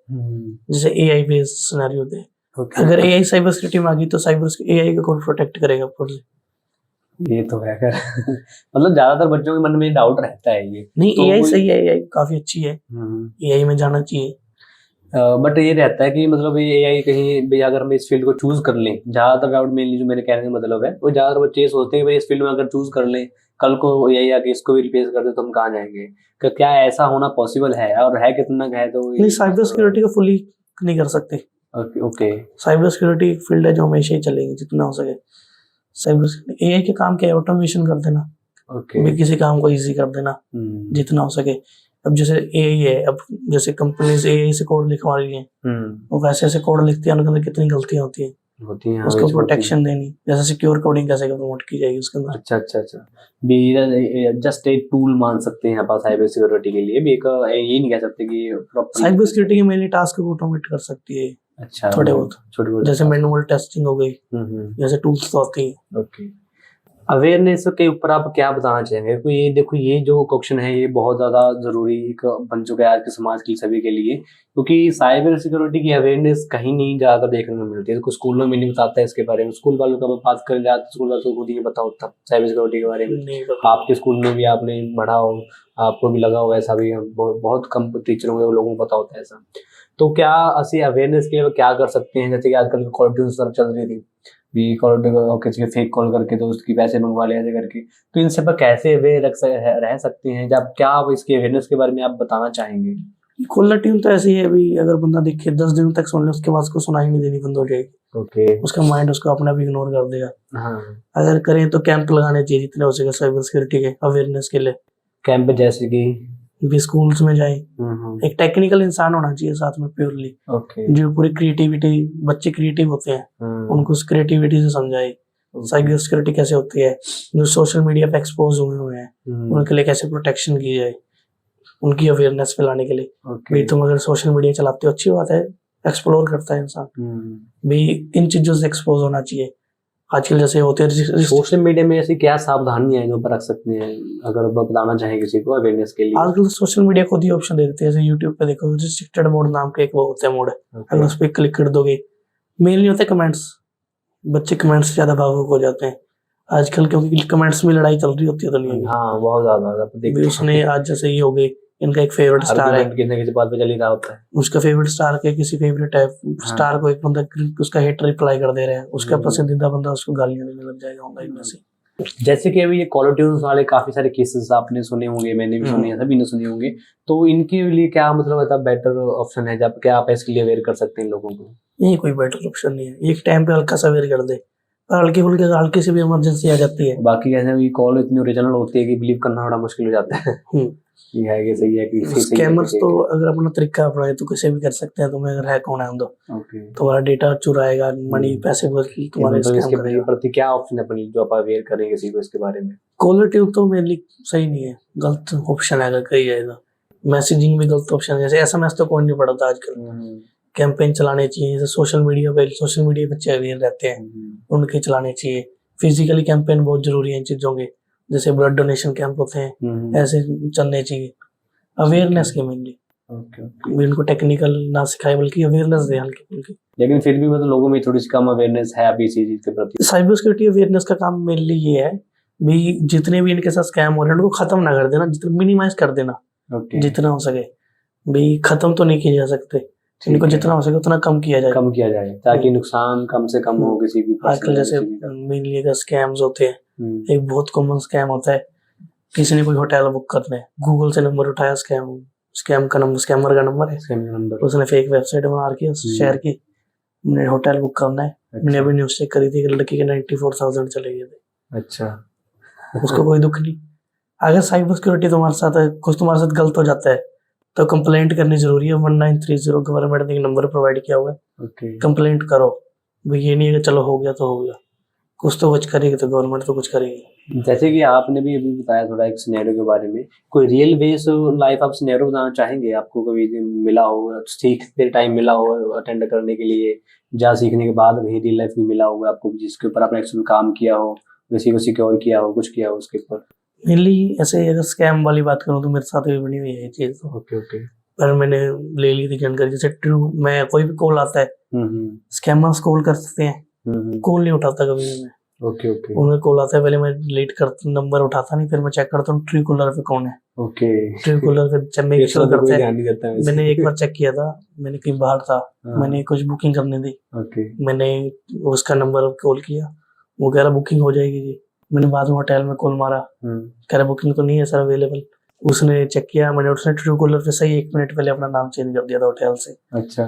जैसे AI बेस्ड सिनेरियो थे। अगर AI साइबर सिक्योरिटी में आ गई तो साइबर AI को कौन प्रोटेक्ट करेगा फुल्ली? ये तो है कर मतलब ज्यादातर बच्चों के मन में डाउट रहता है ये। नहीं, तो AI सही है, AI काफी अच्छी है, AI में जाना चाहिए। बट ये रहता है कि मतलब ये एआई कहीं भी अगर हम इस फील्ड को चूज कर लें, ज्यादातर डाउट मेनली जो मेरे कहने का मतलब है वो ज्यादातर बच्चे ये सोचते हैं कि भाई इस फील्ड में अगर चूज कर लें, कल को एआई आके इसको भी रिप्लेस कर दे तो हम कहाँ जाएंगे? क्या ऐसा होना पॉसिबल है, और है कितना है? तो नहीं, साइबर सिक्योरिटी को फुली नहीं कर सकते। ओके, साइबर सिक्योरिटी एक फील्ड है जो हमेशा ही चलेगी जितना हो सके। साइबर AI के काम क्या है? ऑटोमेशन कर देना, ओके, किसी काम को इजी कर देना जितना हो सके। अब जैसे AI है, अब जैसे कंपनीज AI से कोड लिखवा रही हैं, वो वैसे ऐसे कोड लिखती है, उनके अंदर कितनी गलतियां होती हैं, उसको प्रोटेक्शन देनी, जैसे सिक्योर कोडिंग कैसे प्रमोट की जाएगी उसके अंदर। अच्छा, जस्ट एक टूल मान सकते हैं आप साइबर सिक्योरिटी के लिए भी, एक ये नहीं कह सकते कि साइबर सिक्योरिटी के मेनली टास्क को ऑटोमेट कर सकती है। अच्छा, थोड़े बहुत जैसे मैनुअल टेस्टिंग हो गई, जैसे टूल्स तो आती है। ओके, अवेयरनेस के ऊपर आप क्या बताना चाहेंगे? क्योंकि ये देखो, ये जो क्वेश्चन है ये बहुत ज्यादा जरूरी बन चुका है आज के समाज के सभी के लिए, क्योंकि साइबर सिक्योरिटी की अवेयरनेस कहीं नहीं ज्यादा देखने को मिलती है, तो स्कूलों में नहीं बताता है इसके बारे में। स्कूल वालों का बात करें जाए तो स्कूल वालों को खुद ही नहीं पता होता साइबर सिक्योरिटी के बारे में। आपके स्कूल में भी आपने पढ़ा हो, आपको भी लगा हो ऐसा भी, बहुत कम टीचरों को लोगों को पता होता है ऐसा। तो क्या ऐसी अवेयरनेस के लिए क्या कर सकते हैं? जैसे कि आजकल कॉल चल रही थी भी, किसी के फेक कॉल करके दोस्त की पैसे मंगवा ले ऐसे करके, तो इन सब पर कैसे अवेयर रह सकते हैं? जब क्या आप इसके अवेयरनेस के बारे में आप बताना चाहेंगे? कॉलर ट्यून तो ऐसी है अभी, अगर बंदा देखे 10 दिनों तक सुन ले उसके बाद उसको सुनाई नहीं देनी बंद हो जाएगी। ओके, उसका माइंड उसको अपने आप इग्नोर कर देगा। हाँ, अगर करें तो कैंप लगाने चाहिए जितने हो सके साइबर सिक्योरिटी के अवेयरनेस के लिए। कैंप जैसे कि भी स्कूल्स में जाए, एक टेक्निकल इंसान होना चाहिए साथ में प्योरली, ओके, जो पूरी क्रिएटिविटी, बच्चे क्रिएटिव होते हैं उनको उस क्रिएटिविटी से समझाए, साइबर सिक्योरिटी कैसे होती है, जो सोशल मीडिया पे एक्सपोज हुए हैं उनके लिए कैसे प्रोटेक्शन की जाए, उनकी अवेयरनेस फैलाने के लिए। भाई तुम अगर सोशल मीडिया चलाते हो अच्छी बात है, एक्सप्लोर करता है इंसान, भाई इन चीजों से एक्सपोज होना चाहिए। आजकल जैसे होते हैं सोशल मीडिया में ऐसी क्या सावधानियां हैं जो पर रख सकते हैं, अगर आप बताना चाहें किसी को अवेयरनेस के लिए? आजकल सोशल मीडिया खुद ही ऑप्शन दे देते हैं, जैसे यूट्यूब पे देखो रिस्ट्रिक्टेड मोड नाम का एक वो होता है मोड, अगर उस पर क्लिक कर दोगे मेनली होते कमेंट्स, बच्चे कमेंट्स से ज्यादा भावुक हो जाते हैं आजकल, क्योंकि कमेंट्स में लड़ाई चल रही होती है दुनिया की। हाँ बहुत ज्यादा। उसने आज जैसे ये हो गई, इनका एक फेवरेट स्टार है, किसी किसी बात पे चल ही रहा होता है, उसका फेवरेट स्टार के किसी फेवरेट है स्टार को एक बंदा उसका हेट रिप्लाई कर दे रहे हैं, उसका पसंदीदा बंदा उसको गालियां देने लग जाएगा ऑनलाइन में से। जैसे कि अभी ये कॉल ऑफ ड्यूटी वाले काफी सारे केसेस आपने सुने होंगे, मैंने भी सुने हैं, सभी ने सुने होंगे, तो इनके लिए क्या मतलब बेटर ऑप्शन है, जब क्या आप इसके लिए अवेयर कर सकते हैं लोगों को? ये कोई बेटर ऑप्शन नहीं है, एक टाइम पे हल्का सा अवेयर कर दे, हल्की से भी इमरजेंसी आ जाती है। बाकी ऐसे भी कॉल इतनी ओरिजिनल होती है कि बिलीव करना बड़ा मुश्किल हो जाता है ये है कि सही है कि स्कैमर्स तो अगर अपना तरीका अपनाए तो कैसे भी कर सकते हैं, तुम्हें अगर हैक होना है तो तुम्हारा डेटा चुराएगा, मनी पैसे तुम्हारे इसके प्रति क्या ऑप्शन है अपनी जो आप अवेयर करें किसी को इसके बारे में? कॉलर ट्यून तो मेनली सही नहीं है, गलत ऑप्शन है अगर कही जाए तो। मैसेजिंग भी गलत ऑप्शन है, जैसे एसएमएस तो कोई नहीं पढ़ता आजकल, कैंपेन चलाने चाहिए, जैसे सोशल मीडिया बच्चे अवेयर रहते हैं उनके चलाने चाहिए। फिजिकली कैंपेन बहुत जरूरी है इन चीजों के, जैसे ब्लड डोनेशन कैंप होते हैं ऐसे चलने चाहिए, अवेयरनेस के मेनली। इनको टेक्निकल ना सिखाए बल्कि अवेयरनेस दे हल्की फुल्की। लेकिन फिर भी मतलब लोगों में थोड़ी सी कम अवेयरनेस है अभी इसी चीज के प्रति। साइबर सिक्योरिटी अवेयरनेस का काम मेनली ये है भी, जितने भी इनके साथ स्कैम हो रहे हैं उनको खत्म ना कर देना, जितना मिनिमाइज कर देना जितना हो सके, भाई खत्म तो नहीं किए जा सकते, इनको जितना हो सके उतना कम किया जाए ताकि नुकसान कम से कम हो किसी भी। आजकल जैसे मेनली अगर स्कैम्स होते हैं, एक बहुत कॉमन स्कैम होता है, किसी ने कोई होटल बुक करना है, गूगल से नंबर उठाया, स्कैमर का नंबर है, उसने फेक वेबसाइट बना रखी है शहर की, मैंने होटल बुक करना है, मैंने अभी न्यूज चेक करी थी कि लड़की के 94,000 चले गए थे। अच्छा उसको कोई दुख नहीं। अगर साइबर सिक्योरिटी तुम्हारे साथ है, कुछ तुम्हारे साथ गलत हो जाता है तो कंप्लेंट करनी जरूरी है। 1930 गवर्नमेंट ने नंबर प्रोवाइड किया हुआ है, कंप्लेंट करो। ये नहीं है कि चलो हो गया तो हो गया, कुछ तो कुछ करेगी तो गवर्नमेंट तो कुछ करेगी। जैसे कि आपने भी अभी बताया थोड़ा एक सिनेरियो के बारे में, कोई रियल बेस लाइफ आप सिनेरियो बताना चाहेंगे? आपको कभी मिला हो, सीखते टाइम मिला हो अटेंड करने के लिए, जहाँ सीखने के बाद कहीं रियल लाइफ में मिला होगा आपको, जिसके ऊपर आपने एक्चुअली काम किया हो, किसी को सिक्योर किया हो, कुछ किया हो उसके ऊपर? मेनली ऐसे अगर स्कैम वाली बात करूँ तो मेरे साथ भी बनी हुई है ये चीज। ओके पर मैंने ले ली थी जानकारी, जैसे ट्रू मैं कोई भी कॉल आता है, स्कैमर्स कॉल कर सकते हैं, कॉल नहीं उठाता कभी मैं। उन्हें कॉल आता है, पहले मैं डिलीट करता, नंबर उठाता नहीं, फिर मैं चेक करता हूँ ट्रू कॉलर पे कौन है। ट्रू कॉलर फिर मेक श्योर करते हैं। मैंने एक बार चेक किया था, मैंने कहीं बाहर था, मैंने कुछ बुकिंग करनी थी, मैंने उसका नंबर कॉल किया, वो कह रहा बुकिंग हो जाएगी जी। मैंने बाद में होटल में कॉल मारा, कह रहा बुकिंग तो नहीं है सर अवेलेबल। उसने चेक किया, मैंने उसने ट्रू कॉलर पे सही 1 मिनट पहले अपना नाम चेंज कर दिया था होटल से। अच्छा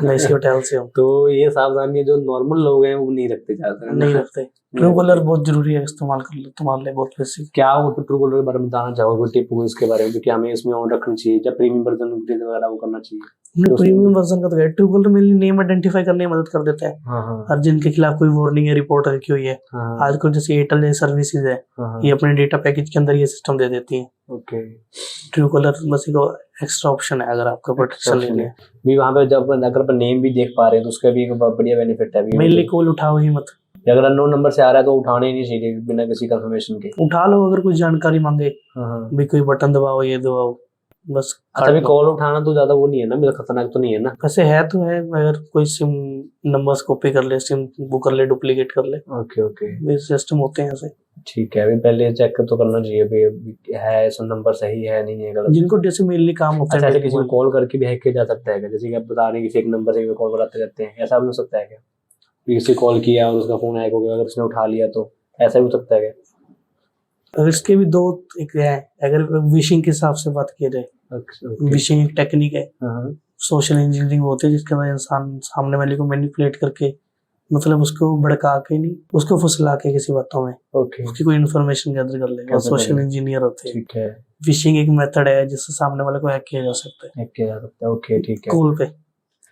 मैं इसी होटल से हूँ। तो ये सावधानी जो नॉर्मल लोग हैं वो नहीं रखते ज्यादा, नहीं रखते। ट्रू कॉलर बहुत जरूरी है, इस्तेमाल कर लो तुम्हारे लिए बहुत बेसिक। क्या वो ट्रू कॉलर के बारे में बताना चाहोगे, टिप हो इसके बारे में, क्या हमें इसमें ऑन रखना चाहिए, जब प्रीमियम वर्जन वगैरह वो करना चाहिए? प्रीमियम वर्जन का तो है, true collar mainly name identify करने में मदद कर देता है, हर जिनके खिलाफ कोई वार्निंग है रिपोर्ट रखी हुई है। आजकल जैसे एयरटेल सर्विसेज है, ये अपने डेटा पैकेज के अंदर ये सिस्टम दे देती है। ट्रू कॉलर बस एक एक्स्ट्रा ऑप्शन है अगर आपका प्रोटेक्शन लेना है। भी वहाँ पे जब अगर अपन नेम भी देख पा रहे हैं तो उसका भी एक बढ़िया बेनिफिट है। मेनली कॉल उठाओ ही मत, अगर अननोन नंबर से आ रहा है तो उठाने ही नहीं चाहिए बिना किसी कंफर्मेशन के। उठा लो अगर कुछ जानकारी मांगे, भी कोई बटन दबाओ ये दबाओ बस। अच्छा भी कॉल उठाना तो ज्यादा वो नहीं है ना, मेरा खतरनाक तो नहीं है ना? वैसे है तो है, अगर कोई सिम नंबर्स कॉपी कर ले, सिम वो कर ले, डुप्लीकेट कर ले। ओके सिस्टम होते हैं ऐसे। ठीक है, अभी पहले चेक तो करना चाहिए भी है ऐसा नंबर सही है नहीं है गलत। जिनको जैसे मेनली काम होता है, किसी को कॉल करके भी हैक किया जा सकता है क्या? जैसे कि आप बता रहे हैं कि फेक नंबर से कॉल कराते रहते हैं, ऐसा भी हो सकता है क्या? किसी कॉल किया और उसका फोन हैक हो गया, अगर उसने उठा लिया तो ऐसा भी हो सकता है क्या? अगर इसके भी दो एक है, अगर विशिंग के हिसाब से बात की जाए, विशिंग एक टेक्निक है, सोशल इंजीनियरिंग होती है जिसके अंदर इंसान सामने वाले को मैनिपुलेट करके, मतलब उसको भड़का के नहीं, उसको फुसला के किसी बातों में उसकी कोई इन्फॉर्मेशन गैदर कर लेगा, सोशल इंजीनियर होते हैं। ठीक है, विशिंग एक मेथड है जिससे सामने वाले को हैक किया जा सकता है। ओके ठीक है, कॉल पे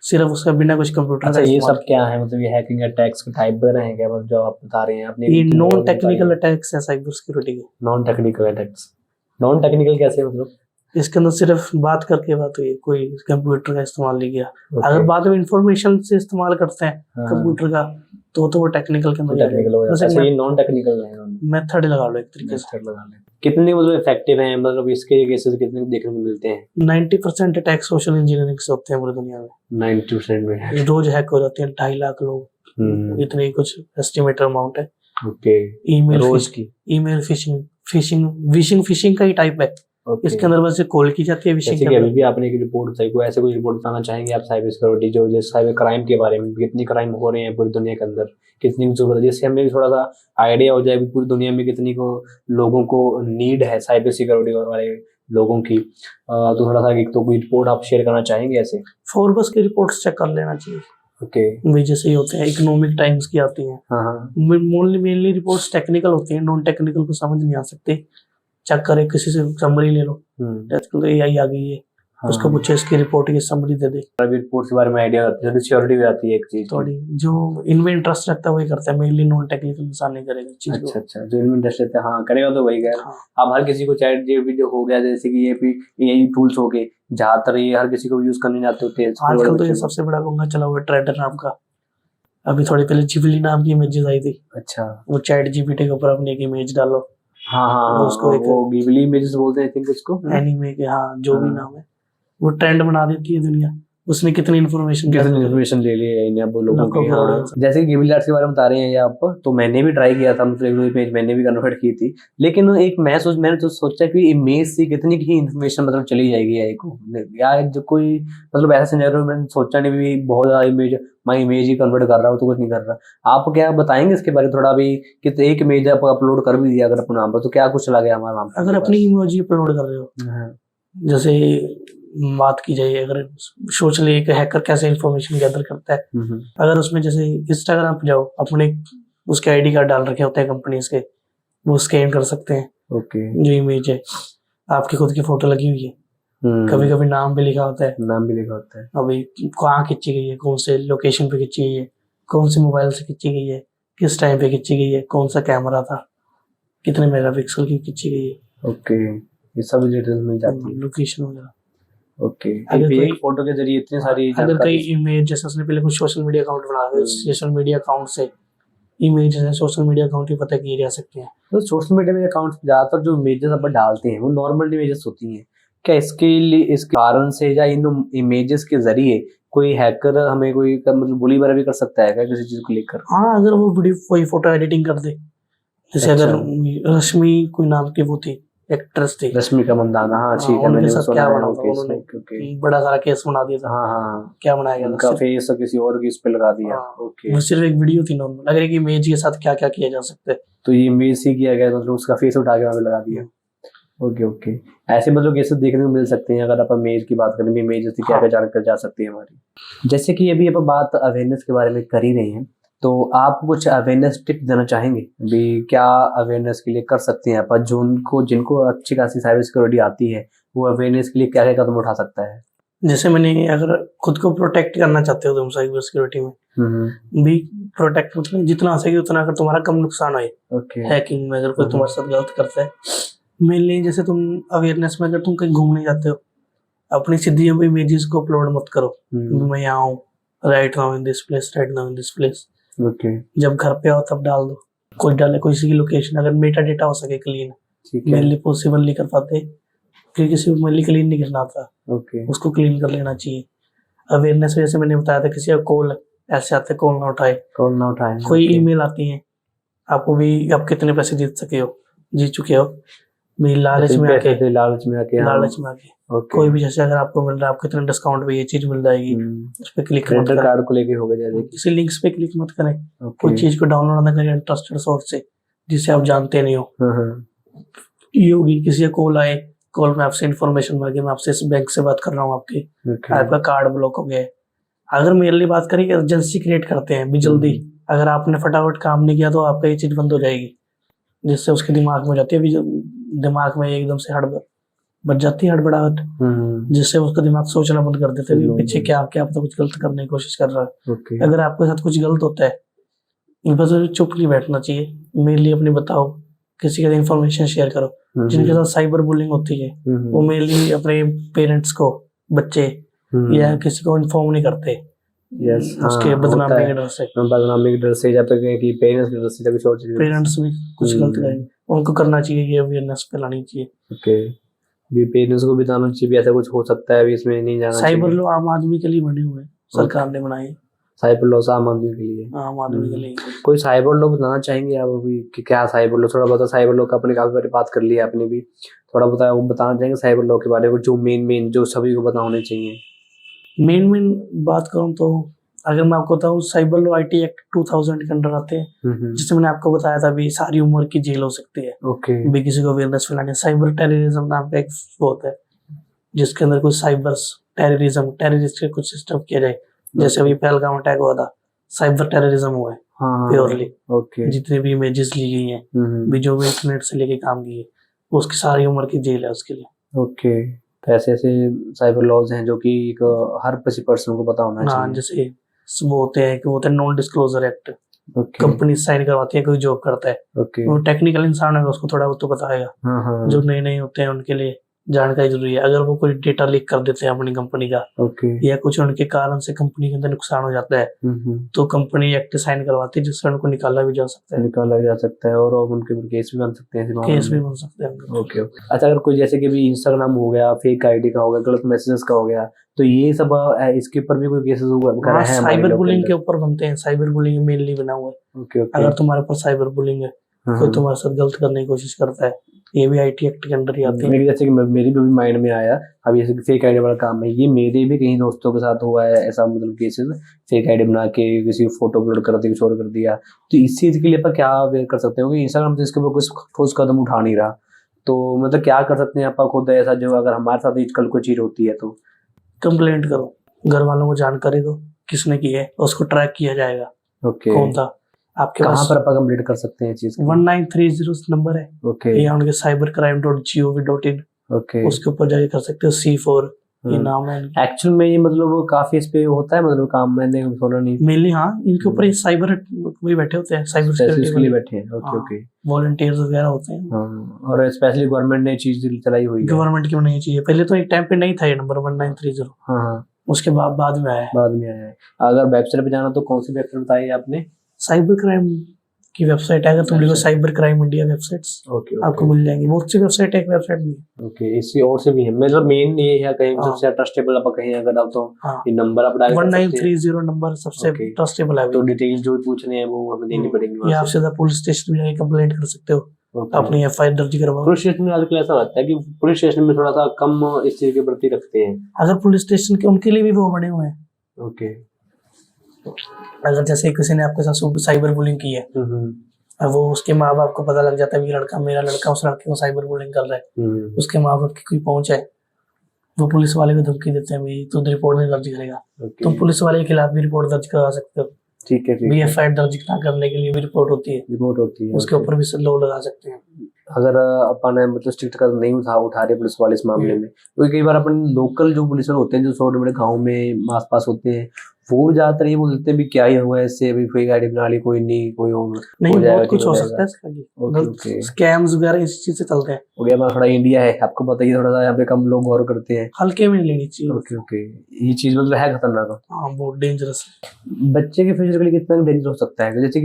सिर्फ उसका बिना कुछ कंप्यूटर अच्छा का ये इस्तेमाल सब क्या है, मतलब ये हैकिंग अटैक्स के टाइप वगैरह हैं क्या, मतलब जो आप बता रहे हैं अपने ये नॉन टेक्निकल अटैक्स है साइबर सिक्योरिटी के। Non technical attacks, non technical कैसे मतलब? इसके अंदर सिर्फ बात करके बात हुई, कोई कंप्यूटर का इस्तेमाल नहीं किया। Okay. अगर बाद में इंफॉर्मेशन से इस्तेमाल करते हैं हाँ। कंप्यूटर का तो वो टेक्निकल के अंदर टेक्निकल हो जाता है। अच्छा, ये नॉन टेक्निकल है, मेथड लगा लो एक तरीके से। मेथड लगा ले। कितने मतलब इफेक्टिव हैं, मतलब इसके केसेस कितने देखने को मिलते हैं? 90% अटैक सोशल इंजीनियरिंग से होते हैं पूरी दुनिया में। 90% में रोज हैक हो जाते हैं 2.5 लाख लोग, इतने कुछ एस्टिमेटेड अमाउंट है। ओके, ईमेल रोज की ईमेल फिशिंग का ही टाइप है। Okay. इसके अंदर बस कॉल की जाती है विशिंग जैसे के कि अंदर। अभी भी आपने एक रिपोर्ट बताई, कोई ऐसे कोई रिपोर्ट बताना चाहेंगे आप साइबर सिक्योरिटी जो जैसे साइबर क्राइम के बारे में, कितनी क्राइम हो रहे हैं पूरी दुनिया के अंदर, कितनी की जरूरत है, जिससे हमें भी थोड़ा सा आइडिया हो जाए कि पूरी दुनिया में कितनी को लोगों को नीड है साइबर सिक्योरिटी वाले लोगों की। तो थोड़ा सा एक तो कोई रिपोर्ट आप शेयर करना चाहेंगे ऐसे? फोर्ब्स की रिपोर्ट्स चेक कर लेना चाहिए। ओके, वे जैसे ही होते हैं, इकोनॉमिक टाइम्स की आती हैं। हाँ मेनली रिपोर्ट्स टेक्निकल होती हैं, नॉन टेक्निकल को समझ नहीं आ सकते। चेक करे, किसी से समरी ले लो, आजकल तो एआई आ गई है, उसको पूछे इसकी रिपोर्ट की समरी दे दे। अभी रिपोर्ट के बारे में आइडिया आती है, सिक्योरिटी भी आती है एक चीज थोड़ी जो इनमें इंटरेस्ट रखता है वही करता है, मेनली नॉन टेक्निकल इंसान नहीं करेगा चीज को। अच्छा, जो इनमें इंटरेस्ट रहता है हाँ करेगा तो वही करेगा। हाँ। अब हर किसी को चैट जीपीटी हो गया, जैसे कि ये भी यही टूल्स हो गए, ज्यादातर ये हर किसी को यूज करने जाते होते हैं आजकल तो ये सबसे बड़ा पंगा चला हुआ है ट्रेडर नाम का। अभी थोड़ी पहले जिबली नाम की इमेजेस आई थी। अच्छा, वो चैट जीपीटी के ऊपर अपनी एक इमेज डालो, हाँ उसको एक वो गिबली इमेजेस बोलते हैं आई थिंक उसको, एनीमे के, हाँ जो भी नाम है, वो ट्रेंड बना देती है दुनिया। उसने कितनी इन्फॉर्मेशन ले ली है इन्हें अब लोगों की। हाँ। हाँ। जैसे कि गिबली आर्ट्स के बारे में बता रहे हैं ये आप, तो मैंने भी ट्राई किया था, मतलब एक पेज मैंने भी कन्वर्ट की थी, लेकिन एक मैंने तो सोचा कि इमेज से कितनी ही इन्फॉर्मेशन मतलब चली जाएगी एआई को, यार जो कोई मतलब ऐसा सिनेरियो मैंने सोचा नहीं भी, बहुत ज्यादा इमेज मैं इमेज ही कन्वर्ट कर रहा हूँ तो कुछ नहीं कर रहा। आप क्या बताएंगे इसके बारे में थोड़ा भी, कि एक इमेज आप अपलोड कर भी दिया अगर अपने नाम पर तो क्या कुछ चला गया हमारे नाम पर? अगर अपनी इमोजी अपलोड कर रहे हो, जैसे बात की जाए, अगर सोच ले एक हैकर कैसे इंफॉर्मेशन गैदर करता है, अगर उसमें जैसे इंस्टाग्राम पे जाओ, अपने उसके आईडी कार्ड डाल रखे होते हैं कंपनीज के, वो स्कैन कर सकते हैं। ओके, जो इमेज है आपकी खुद की फोटो लगी हुई है, कभी कभी नाम भी लिखा होता है, अभी कहाँ खींची गई है, कौन से लोकेशन पे खींची गई है, कौन से मोबाइल से खींची गई है, किस टाइम पे खींची गई है, कौन सा कैमरा था, कितने मेगापिक्सल की खींची गई है। ओके, ये सब डिटेल्स मिल जाती है, लोकेशन वगैरह। ओके, अगर एक फोटो के जरिए इतनी सारी अगर कोई इमेज, जैसे उसने पहले कुछ सोशल मीडिया अकाउंट बना दिया, सोशल मीडिया अकाउंट से इमेज है, सोशल मीडिया अकाउंट भी पता किए जा सकते हैं। तो सोशल मीडिया में अकाउंट्स ज्यादातर जो इमेजेस अपन डालते हैं वो नॉर्मल इमेजेस होती हैं क्या? इसके लिए इस कारण से या इन इमेजेस के जरिए कोई हैकर हमें कोई मतलब बुली वगैरह भी कर सकता है क्या किसी चीज को लेकर? हाँ, अगर वो वीडियो कोई फोटो एडिटिंग कर दे, जैसे अच्छा। अगर रश्मि कोई नाम की वो थी, एक्ट्रेस थी, रश्मिका मंदाना, हाँ ठीक है, उनके साथ सुना क्या है बना वो था, केस उन्होंने में, बड़ा सारा केस बना दिया था। हाँ क्या बनाया गया उनका था? फेस किसी और की इस पे लगा दिया। हाँ, ओके, वो सिर्फ एक वीडियो थी नॉर्मल, अगर एक इमेज के साथ क्या क्या किया जा सकता है। तो ये इमेज ही किया गया, मतलब उसका फेस उठा के वहाँ पे लगा दिया। ओके ओके, ऐसे मतलब केसेस देखने को मिल सकते हैं। अगर आप इमेज की बात करें, इमेज से क्या क्या जानकर जा सकती है हमारी। जैसे कि अभी आप बात अवेयरनेस के बारे में कर ही रहे हैं, तो आप कुछ अवेयरनेस टिप देना चाहेंगे भी, क्या अवेयरनेस के लिए कर सकते हैं आप, जिनको अच्छी खासी साइबर सिक्योरिटी आती है, वो अवेयरनेस के लिए क्या क्या कदम उठा सकता है? जैसे मैंने, अगर खुद को प्रोटेक्ट करना चाहते हो तुम साइबर सिक्योरिटी में भी, प्रोटेक्ट मतलब जितना हो सके उतना, अगर तुम्हारा कम नुकसान हो हैकिंग में, अगर कोई तुम्हारे साथ गलत करता है। मेनली जैसे तुम अवेयरनेस में, अगर तुम कहीं घूमने जाते हो, अपनी सीधी इमेजेस को अपलोड मत करो, मैं यहाँ हूँ, right now in this place, right now in this place. जब घर पे आओ तब डाल दो, कोई डाले कोई सी की लोकेशन, अगर मेटा डेटा हो सके क्लीन, मेनली पॉसिबल नहीं कर पाते क्योंकि किसी को मेनली क्लीन नहीं करना आता, उसको क्लीन कर लेना चाहिए। अवेयरनेस में जैसे मैंने बताया था, किसी का कॉल ऐसे आते, कॉल ना उठाए, कोई ईमेल आती है आपको भी, आप कितने पैसे जीत चुके हो, लालच में आके कोई भी, जैसे अगर आपको मिल रहा है, आपको इतने डिस्काउंट पे ये चीज मिल जाएगी, उस पे क्लिक मत करें, कार्ड को लेके हो गया, जैसे किसी लिंक्स पे क्लिक मत करें, कोई चीज को डाउनलोड ना करें ट्रस्टेड सोर्स से जिसे आप जानते नहीं हो। ये होगी, किसी का कॉल आए, कॉल में आपसे इन्फॉर्मेशन मांगे, मैं आपसे इस बैंक से बात कर रहा हूँ, आपका कार्ड ब्लॉक हो गया है। अगर मेरे लिए बात करें, अर्जेंसी क्रिएट करते हैं भी जल्दी, अगर आपने फटाफट काम नहीं किया तो आपका ये चीज बंद हो जाएगी, जिससे उसके दिमाग में जाती है, दिमाग में एकदम से हड़बड़ बच जाती है हड़बड़ाहट, जिससे उसका दिमाग सोचना बंद कर देता है कि पीछे क्या क्या पता कुछ गलत करने की कोशिश कर रहा है। अगर आपके साथ कुछ गलत होता है बस चुप नहीं बैठना चाहिए, मेरे लिए अपनी बताओ, किसी के साथ इंफॉर्मेशन शेयर करो। जिनके साथ साइबर बुलिंग होती है वो मेरे लिए अपने पेरेंट्स को, बच्चे या किसी को इन्फॉर्म नहीं करते। यस, उसके बदनामी के डर से, बदनामी के डर से, जब तक कि पेरेंट्स के डर से, कुछ और चीज़, पेरेंट्स भी कुछ गलत करेंगे, उनको करना चाहिए, ये अवेयरनेस फैलानी चाहिए। ओके, भी पेरेंट्स को भी बताना चाहिए भी ऐसा कुछ हो सकता है, अभी इसमें नहीं जाना चाहिए। साइबर लॉ आम आदमी के लिए बने हुए हैं, सरकार ने बनाए। साइबर लॉ आम आदमी के लिए, आम आदमी के लिए। कोई साइबर लॉ बताना चाहेंगे आप अभी कि क्या साइबर लॉ? थोड़ा बहुत साइबर लॉ का अपने काफी बार बात कर लिया आपने भी, थोड़ा बहुत वो बताना चाहेंगे साइबर लॉ के बारे में, जो मेन जो सभी को पता होने चाहिए। मेन बात करूं तो अगर मैं आपको बताऊं, साइबर लॉ IT एक्ट 2000 के अंडर आते हैं, जिससे मैंने आपको बताया था भी सारी उम्र की जेल हो सकती है। भी किसी को अवेयरनेस फैलाने। साइबर टेररिज्म नाम का एक वो होता है जिसके अंदर कुछ साइबर टेररिज्म, टेररिस्ट के कुछ सिस्टम किया जाए, जैसे अभी पहलगाम अटैक हुआ था, साइबर टेररिज्म हुआ है प्योरली। जितनी भी इमेजेस ली गई हैं, भी जो भी इंटरनेट से लेके काम की है, उसकी सारी उम्र की जेल है उसके लिए। ओके, तो ऐसे साइबर लॉज हैं जो कि हर किसी पर्सन को पता होना चाहिए। जैसे वो होते हैं non disclosure act, company sign करवाती है, कोई जॉब करता है, वो टेक्निकल इंसान है, उसको थोड़ा बहुत तो पता है। जो नए होते हैं उनके लिए जानकारी जरूरी है। अगर वो कोई डेटा लीक कर देते हैं अपनी कंपनी का, या कुछ उनके कारण से कंपनी के अंदर नुकसान हो जाता है, तो कंपनी एक्ट साइन करवाती है, जिससे उनको निकाला भी जा सकता है, और उनके ऊपर केस भी बन सकते हैं। ओके। अच्छा, अगर कोई जैसे कि भी इंस्टाग्राम हो गया, फेक आईडी का हो गया, गलत मैसेजेस का हो गया, तो ये सब इसके ऊपर भी कोई केसेस हुआ है? साइबर बुलिंग के ऊपर बनते हैं, साइबर बुलिंग मेनली बना हुआ है। अगर तुम्हारे पास साइबर बुलिंग है, कोई तुम्हारे साथ गलत करने की कोशिश करता है, ये भी IT एक्ट के अंदर ही आते हैं। जैसे कि मेरी भी माइंड में आया अभी, जैसे फेक आईडी वाला काम है, ये मेरे भी कहीं दोस्तों के साथ हुआ है ऐसा, मतलब केसेस, फेक आईडी बना के किसी को फोटो अपलोड कर दी, कुछ और कर दिया। तो इस चीज के लिए आप क्या अवेयर कर सकते हो कि इंस्टाग्राम तो इसके ऊपर कुछ ठोस कदम उठा नहीं रहा, तो मतलब क्या कर सकते हैं आप खुद ऐसा, जो अगर हमारे साथ कल कोई चीज होती है तो? कंप्लेंट करो, घर वालों को जानकारी दो किसने की है, उसको ट्रैक किया जाएगा। कौन था आपके कहाँ पर आप कंप्लीट कर सकते हैं चीज? 1930 नंबर है, या उनके cybercrime.gov.in, उसके ऊपर जाके कर सकते हो। C4 ये नाम है। एक्चुअल में ये मतलब काफी इस पे होता है, मतलब काम मैंने सुना नहीं मेनली। इनके ऊपर साइबर वही बैठे होते हैं, साइबर सिक्योरिटी के लिए बैठे हैं। ओके, वॉलंटियर्स वगैरह होते हैं। और स्पेशली गवर्नमेंट ने चीज चलाई हुई है। गवर्नमेंट की बनाई चाहिए, पहले तो एक टाइम पे नहीं था ये नंबर 1930। उसके बाद में आया है। अगर वेबसाइट पे जाना तो कौन सी वेबसाइट बताई आपने? साइबर क्राइम की वेबसाइट है, अगर तुम लिखो साइबर क्राइम इंडिया वेबसाइट्स, आपको मिल जाएंगी। बहुत सी वेबसाइट है, एक वेबसाइट नहीं। ओके, इसी और से भी है, मतलब मेन ये है कहीं सबसे ट्रस्टेबल आप कहीं अगर आप तो ये नंबर आप डाल सकते हैं। 1930 नंबर सबसे ट्रस्टेबल है। तो डिटेल जो पूछने हैं वो हमें देनी पड़ेगी। या आप सीधा पुलिस स्टेशन में जाके कंप्लेंट कर सकते हो, अपनी FIR दर्ज करवाओ। पुलिस स्टेशन में आजकल ऐसा होता है कि पुलिस स्टेशन में थोड़ा सा कम इस चीज के प्रति रखते हैं। अगर पुलिस स्टेशन के उनके लिए भी वो बने हुए हैं। ओके, अगर जैसे किसी ने आपके साथ साइबर बुलिंग की है, वो उसके माँ बाप को पता लग जाता है कि मेरा लड़का उस लड़के को साइबर बुलिंग कर रहा है, उसके माँ बाप की कोई पहुंच है, वो पुलिस वाले को धमकी देते हैं, भाई तू रिपोर्ट नहीं दर्ज करेगा। तुम पुलिस वाले के खिलाफ भी रिपोर्ट दर्ज करा सकते हो। ठीक है। FIR दर्ज करने के लिए भी रिपोर्ट होती है, उसके ऊपर भी लॉ लगा सकते हैं। अगर अपन मतलब स्ट्रिक्ट कदम नहीं उठा रहे पुलिस वाले इस मामले में, क्योंकि कई बार अपन लोकल जो पुलिस वाले होते हैं, जो छोटे बड़े गाँव में आस पास होते हैं, वो ज्यादातर ये बोल देते हैं भी क्या ही हुआ इससे, अभी फेक आईडी बना ली, कोई नहीं, कोई नहीं, बहुत कुछ हो सकता है। स्कैम्स वगैरह इस चीज से चलते हैं। इंडिया में थोड़ा इंडिया है, आपको पता ही, थोड़ा सा यहाँ पे कम लोग गौर करते हैं, हल्के में लेनी चाहिए। ओके, ये चीज मतलब है खतरनाक, बहुत डेंजरस है। बच्चे के फ्यूचर के लिए कितना डेंजर हो सकता है? जैसे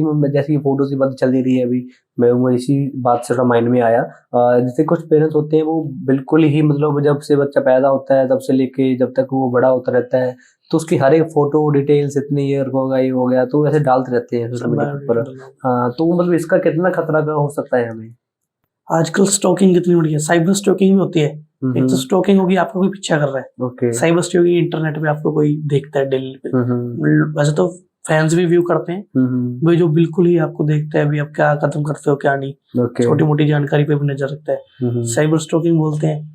कि फोटोज की बात चल रही है अभी, मैं इसी बात से माइंड में आया, जैसे कुछ पेरेंट्स होते हैं वो बिल्कुल ही मतलब जब से बच्चा पैदा होता है तब से लेके जब तक वो बड़ा होता रहता है, तो उसकी हर एक फोटो डिटेल्स इतने ईयर का होगा, ये हो गया, तो वैसे डालते रहते हैं सोशल मीडिया पर। हाँ, तो मतलब इसका कितना खतरा का हो सकता है हमें? आजकल स्टॉकिंग कितनी बढ़ गई है, साइबर स्टॉकिंग भी होती है। एक तो स्टॉकिंग होगी, आपको कोई पीछा कर रहा है। साइबर स्टॉकिंग इंटरनेट पे आपको कोई देखता है डेली पे। वैसे तो फैंस भी व्यू करते हैं, वो जो बिल्कुल ही आपको देखता है, अभी आप क्या खत्म करते हो क्या नहीं, छोटी मोटी जानकारी पे भी नजर रखता है। साइबर स्टॉकिंग बोलते हैं।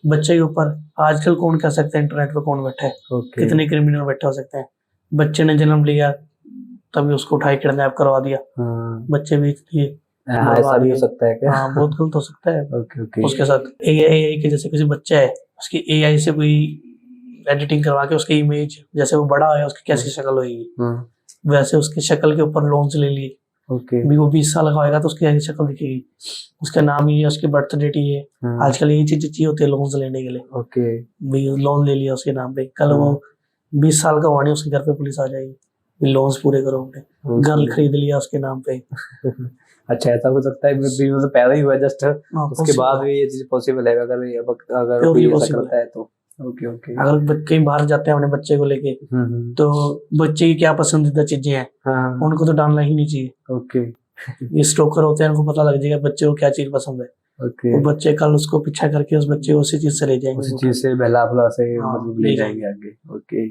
बच्चे के ऊपर आजकल कौन कह सकता है इंटरनेट पे कौन बैठा है, कितने क्रिमिनल बैठे हो सकते हैं। बच्चे ने जन्म लिया तभी उसको उठाई किडनैप करवा दिया, बच्चे बेच दिए, हाँ, ऐसा भी हो सकता है क्या? हाँ, बहुत गलत हो सकता है। Okay okay. उसके साथ एआई के, जैसे किसी बच्चा है उसकी एआई से कोई एडिटिंग करवा के उसकी इमेज, जैसे वो बड़ा है उसकी कैसी शक्ल होगी, वैसे उसकी शक्ल के ऊपर लोन्स ले लिए। ओके। भी वो 20 साल का होएगा तो उसकी ऐसी शक्ल दिखेगी, उसका नाम ये है, उसकी बर्थ डेट ये है। आजकल यही चीजें चाहिए होती है लोन्स लेने के लिए। ओके। भी लोन ले लिया उसके नाम पे, कल वो 20 साल का हुआ नहीं, उसके घर पे पुलिस आ जाएगी, भी लोन्स पूरे करो अपने। घर खरीद लिया उसके नाम पे। अच्छा, ऐसा हो सकता है? मतलब पैदा ही हुआ जस्ट, उसके बाद भी ये चीज पॉसिबल है अगर कोई ऐसा करता है तो? Okay okay. अगर कहीं बाहर जाते हैं अपने बच्चे को लेके, तो बच्चे की क्या पसंदीदा चीजें हैं, उनको तो डालना ही नहीं चाहिए। ओके। ये स्टोकर होते हैं, उनको पता लग जाएगा बच्चे को क्या चीज पसंद है। ओके। वो बच्चे कल उसको पीछा करके उस बच्चे को उसी चीज से ले जाएंगे, उसी चीज से बहला फुला से मतलब ले जाएंगे आगे। ओके,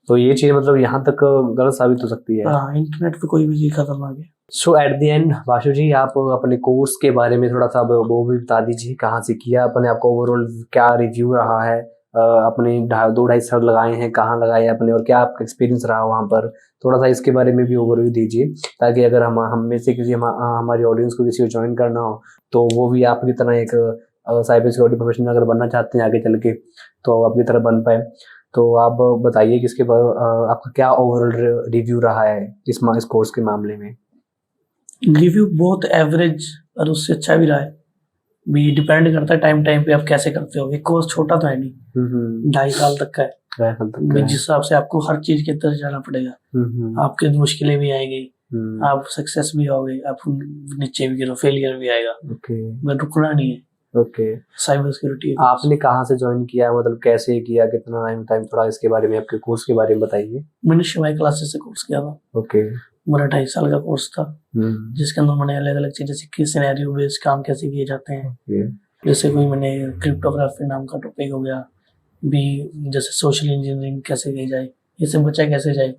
तो ये चीज मतलब यहाँ तक गलत साबित हो सकती है। हाँ, इंटरनेट पे कोई भी चीज खतरनाक है। सो एट द एंड वाशु जी, आप अपने कोर्स के बारे में थोड़ा सा वो भी बता दीजिए, कहाँ से किया अपने, आपका ओवरऑल क्या रिव्यू रहा है, अपने 2-2.5 साल लगाए हैं, कहाँ लगाए अपने, और क्या आपका एक्सपीरियंस रहा वहाँ पर, थोड़ा सा इसके बारे में भी ओवरव्यू दीजिए, ताकि अगर हम में से किसी हमारी ऑडियंस को किसी को ज्वाइन करना हो तो वो भी आपकी तरह एक साइबर सिक्योरिटी प्रोफेशनल अगर बनना चाहते हैं आगे चल के, तो आपकी तरह बन पाए। तो आप बताइए कि इसके आपका क्या ओवरऑल रिव्यू रहा है इस कोर्स के मामले में। रिव्यू बहुत एवरेज और उससे अच्छा भी रहा है, भी डिपेंड करता है टाइम पे आप कैसे करते हो। ये कोर्स छोटा तो है नहीं, 2.5 साल तक का है। जिस हिसाब से आपको हर चीज के अंदर जाना पड़ेगा, आपके मुश्किलें भी आएंगी, आप सक्सेस भी होगे, आप नीचे भी गिरो, फेलियर भी आएगा, बट रुकना नहीं है। ओके। साइबर सिक्योरिटी आपने कहाँ से ज्वाइन किया, मतलब कैसे किया, कितना टाइम, थोड़ा इसके बारे में, आपके कोर्स के बारे में बताइए। मैंने शिवाई क्लासेस से कोर्स किया था। ओके। मेरा 2.5 साल का कोर्स था, जिसके अंदर मैंने अलग अलग चीजें सीखी, सिनेरियो बेस्ड काम कैसे किए जाते हैं। जैसे कोई मैंने क्रिप्टोग्राफी नाम का टॉपिक हो गया, भी जैसे सोशल इंजीनियरिंग कैसे की जाए, इससे बचा कैसे जाए,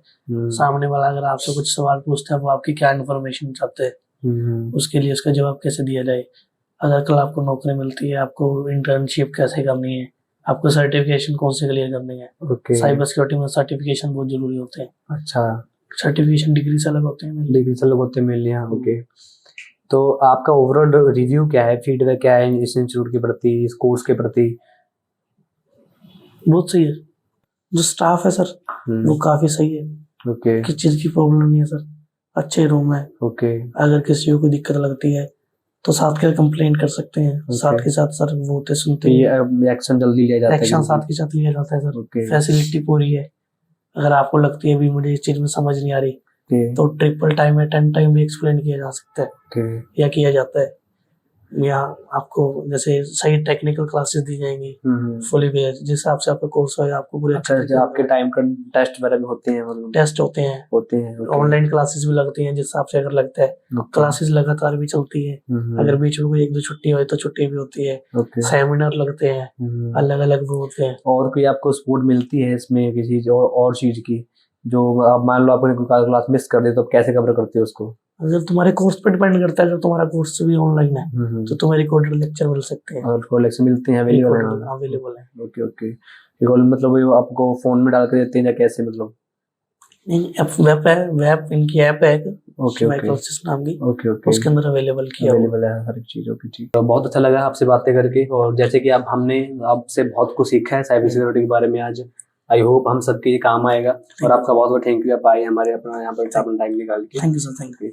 सामने वाला अगर आपसे कुछ सवाल पूछता है वो आपकी क्या इन्फॉर्मेशन चाहते हैं, उसके लिए उसका जवाब कैसे दिया जाए। अगर कल आपको नौकरी मिलती है, आपको इंटर्नशिप कैसे करनी है, आपको सर्टिफिकेशन कौन से क्लियर करनी है। साइबर सिक्योरिटी में सर्टिफिकेशन बहुत जरूरी होते हैं। अच्छा, सर्टिफिकेशन डिग्री से अलग होते हैं, डिग्री से अलग होते हैं मिलने। ओके, तो आपका ओवरऑल रिव्यू क्या है, फीडबैक क्या है इस इंस्टीट्यूट के प्रति, इस कोर्स के प्रति? बहुत सही है, जो स्टाफ है सर वो काफी सही है। ओके। किस चीज की प्रॉब्लम नहीं है सर, अच्छे रूम है। ओके। अगर किसी को कोई दिक्कत लगती है तो साथ के कंप्लेन कर सकते हैं, साथ के साथ सर वो होते सुनते हैं, एक्शन जल्दी लिया जाता है, एक्शन साथ के साथ लिया जाता है सर। फैसिलिटी पूरी है, अगर आपको लगती है भी मुझे इस चीज में समझ नहीं आ रही तो ट्रिपल टाइम या 10 टाइम भी एक्सप्लेन किया जा सकता है या किया जाता है। यहाँ आपको जैसे सही टेक्निकल क्लासेस दी जाएंगी, फुली बेयर, जिस हिसाब से आपका कोर्स होगा आपको पूरे आपके टाइम का टेस्ट वगैरह भी होते हैं, मतलब टेस्ट होते हैं। ऑनलाइन क्लासेस भी लगती हैं, जिस हिसाब से अगर लगता है। क्लासेस लगातार भी चलती है, अगर बीच में कोई 1-2 छुट्टी हो तो छुट्टी भी होती है। सेमिनार लगते हैं, अलग अलग वो होते हैं। और कोई आपको सपोर्ट मिलती है इसमें किसी और चीज की, जो आप मान लो आपने कोई क्लास मिस कर दे तो कैसे कवर करते हो उसको? अगर तुम्हारे कोर्स पे डिपेंड करता है, अगर तुम्हारा कोर्स भी ऑनलाइन है तो तुम्हें रिकॉर्डेड लेक्चर मिल सकते हैं। और लेक्चर मिलते हैं, अवेलेबल है। Okay okay. मतलब वो आपको फोन में डाल के देते हैं या कैसे, मतलब? नहीं, वेब इनकी ऐप है क्लासेस नाम की। Okay okay. उसके अंदर अवेलेबल है हर एक चीज। ओके, ठीक। तो बहुत अच्छा लगा आपसे बातें करके, और जैसे कि हमने आपसे बहुत कुछ सीखा है साइबर सिक्योरिटी के बारे में आज। आई होप हम सबके ये काम आएगा, और आपका बहुत बहुत थैंक यू, आप आए हमारे अपना यहाँ पर अपना टाइम निकाल के। Thank you sir, thank you.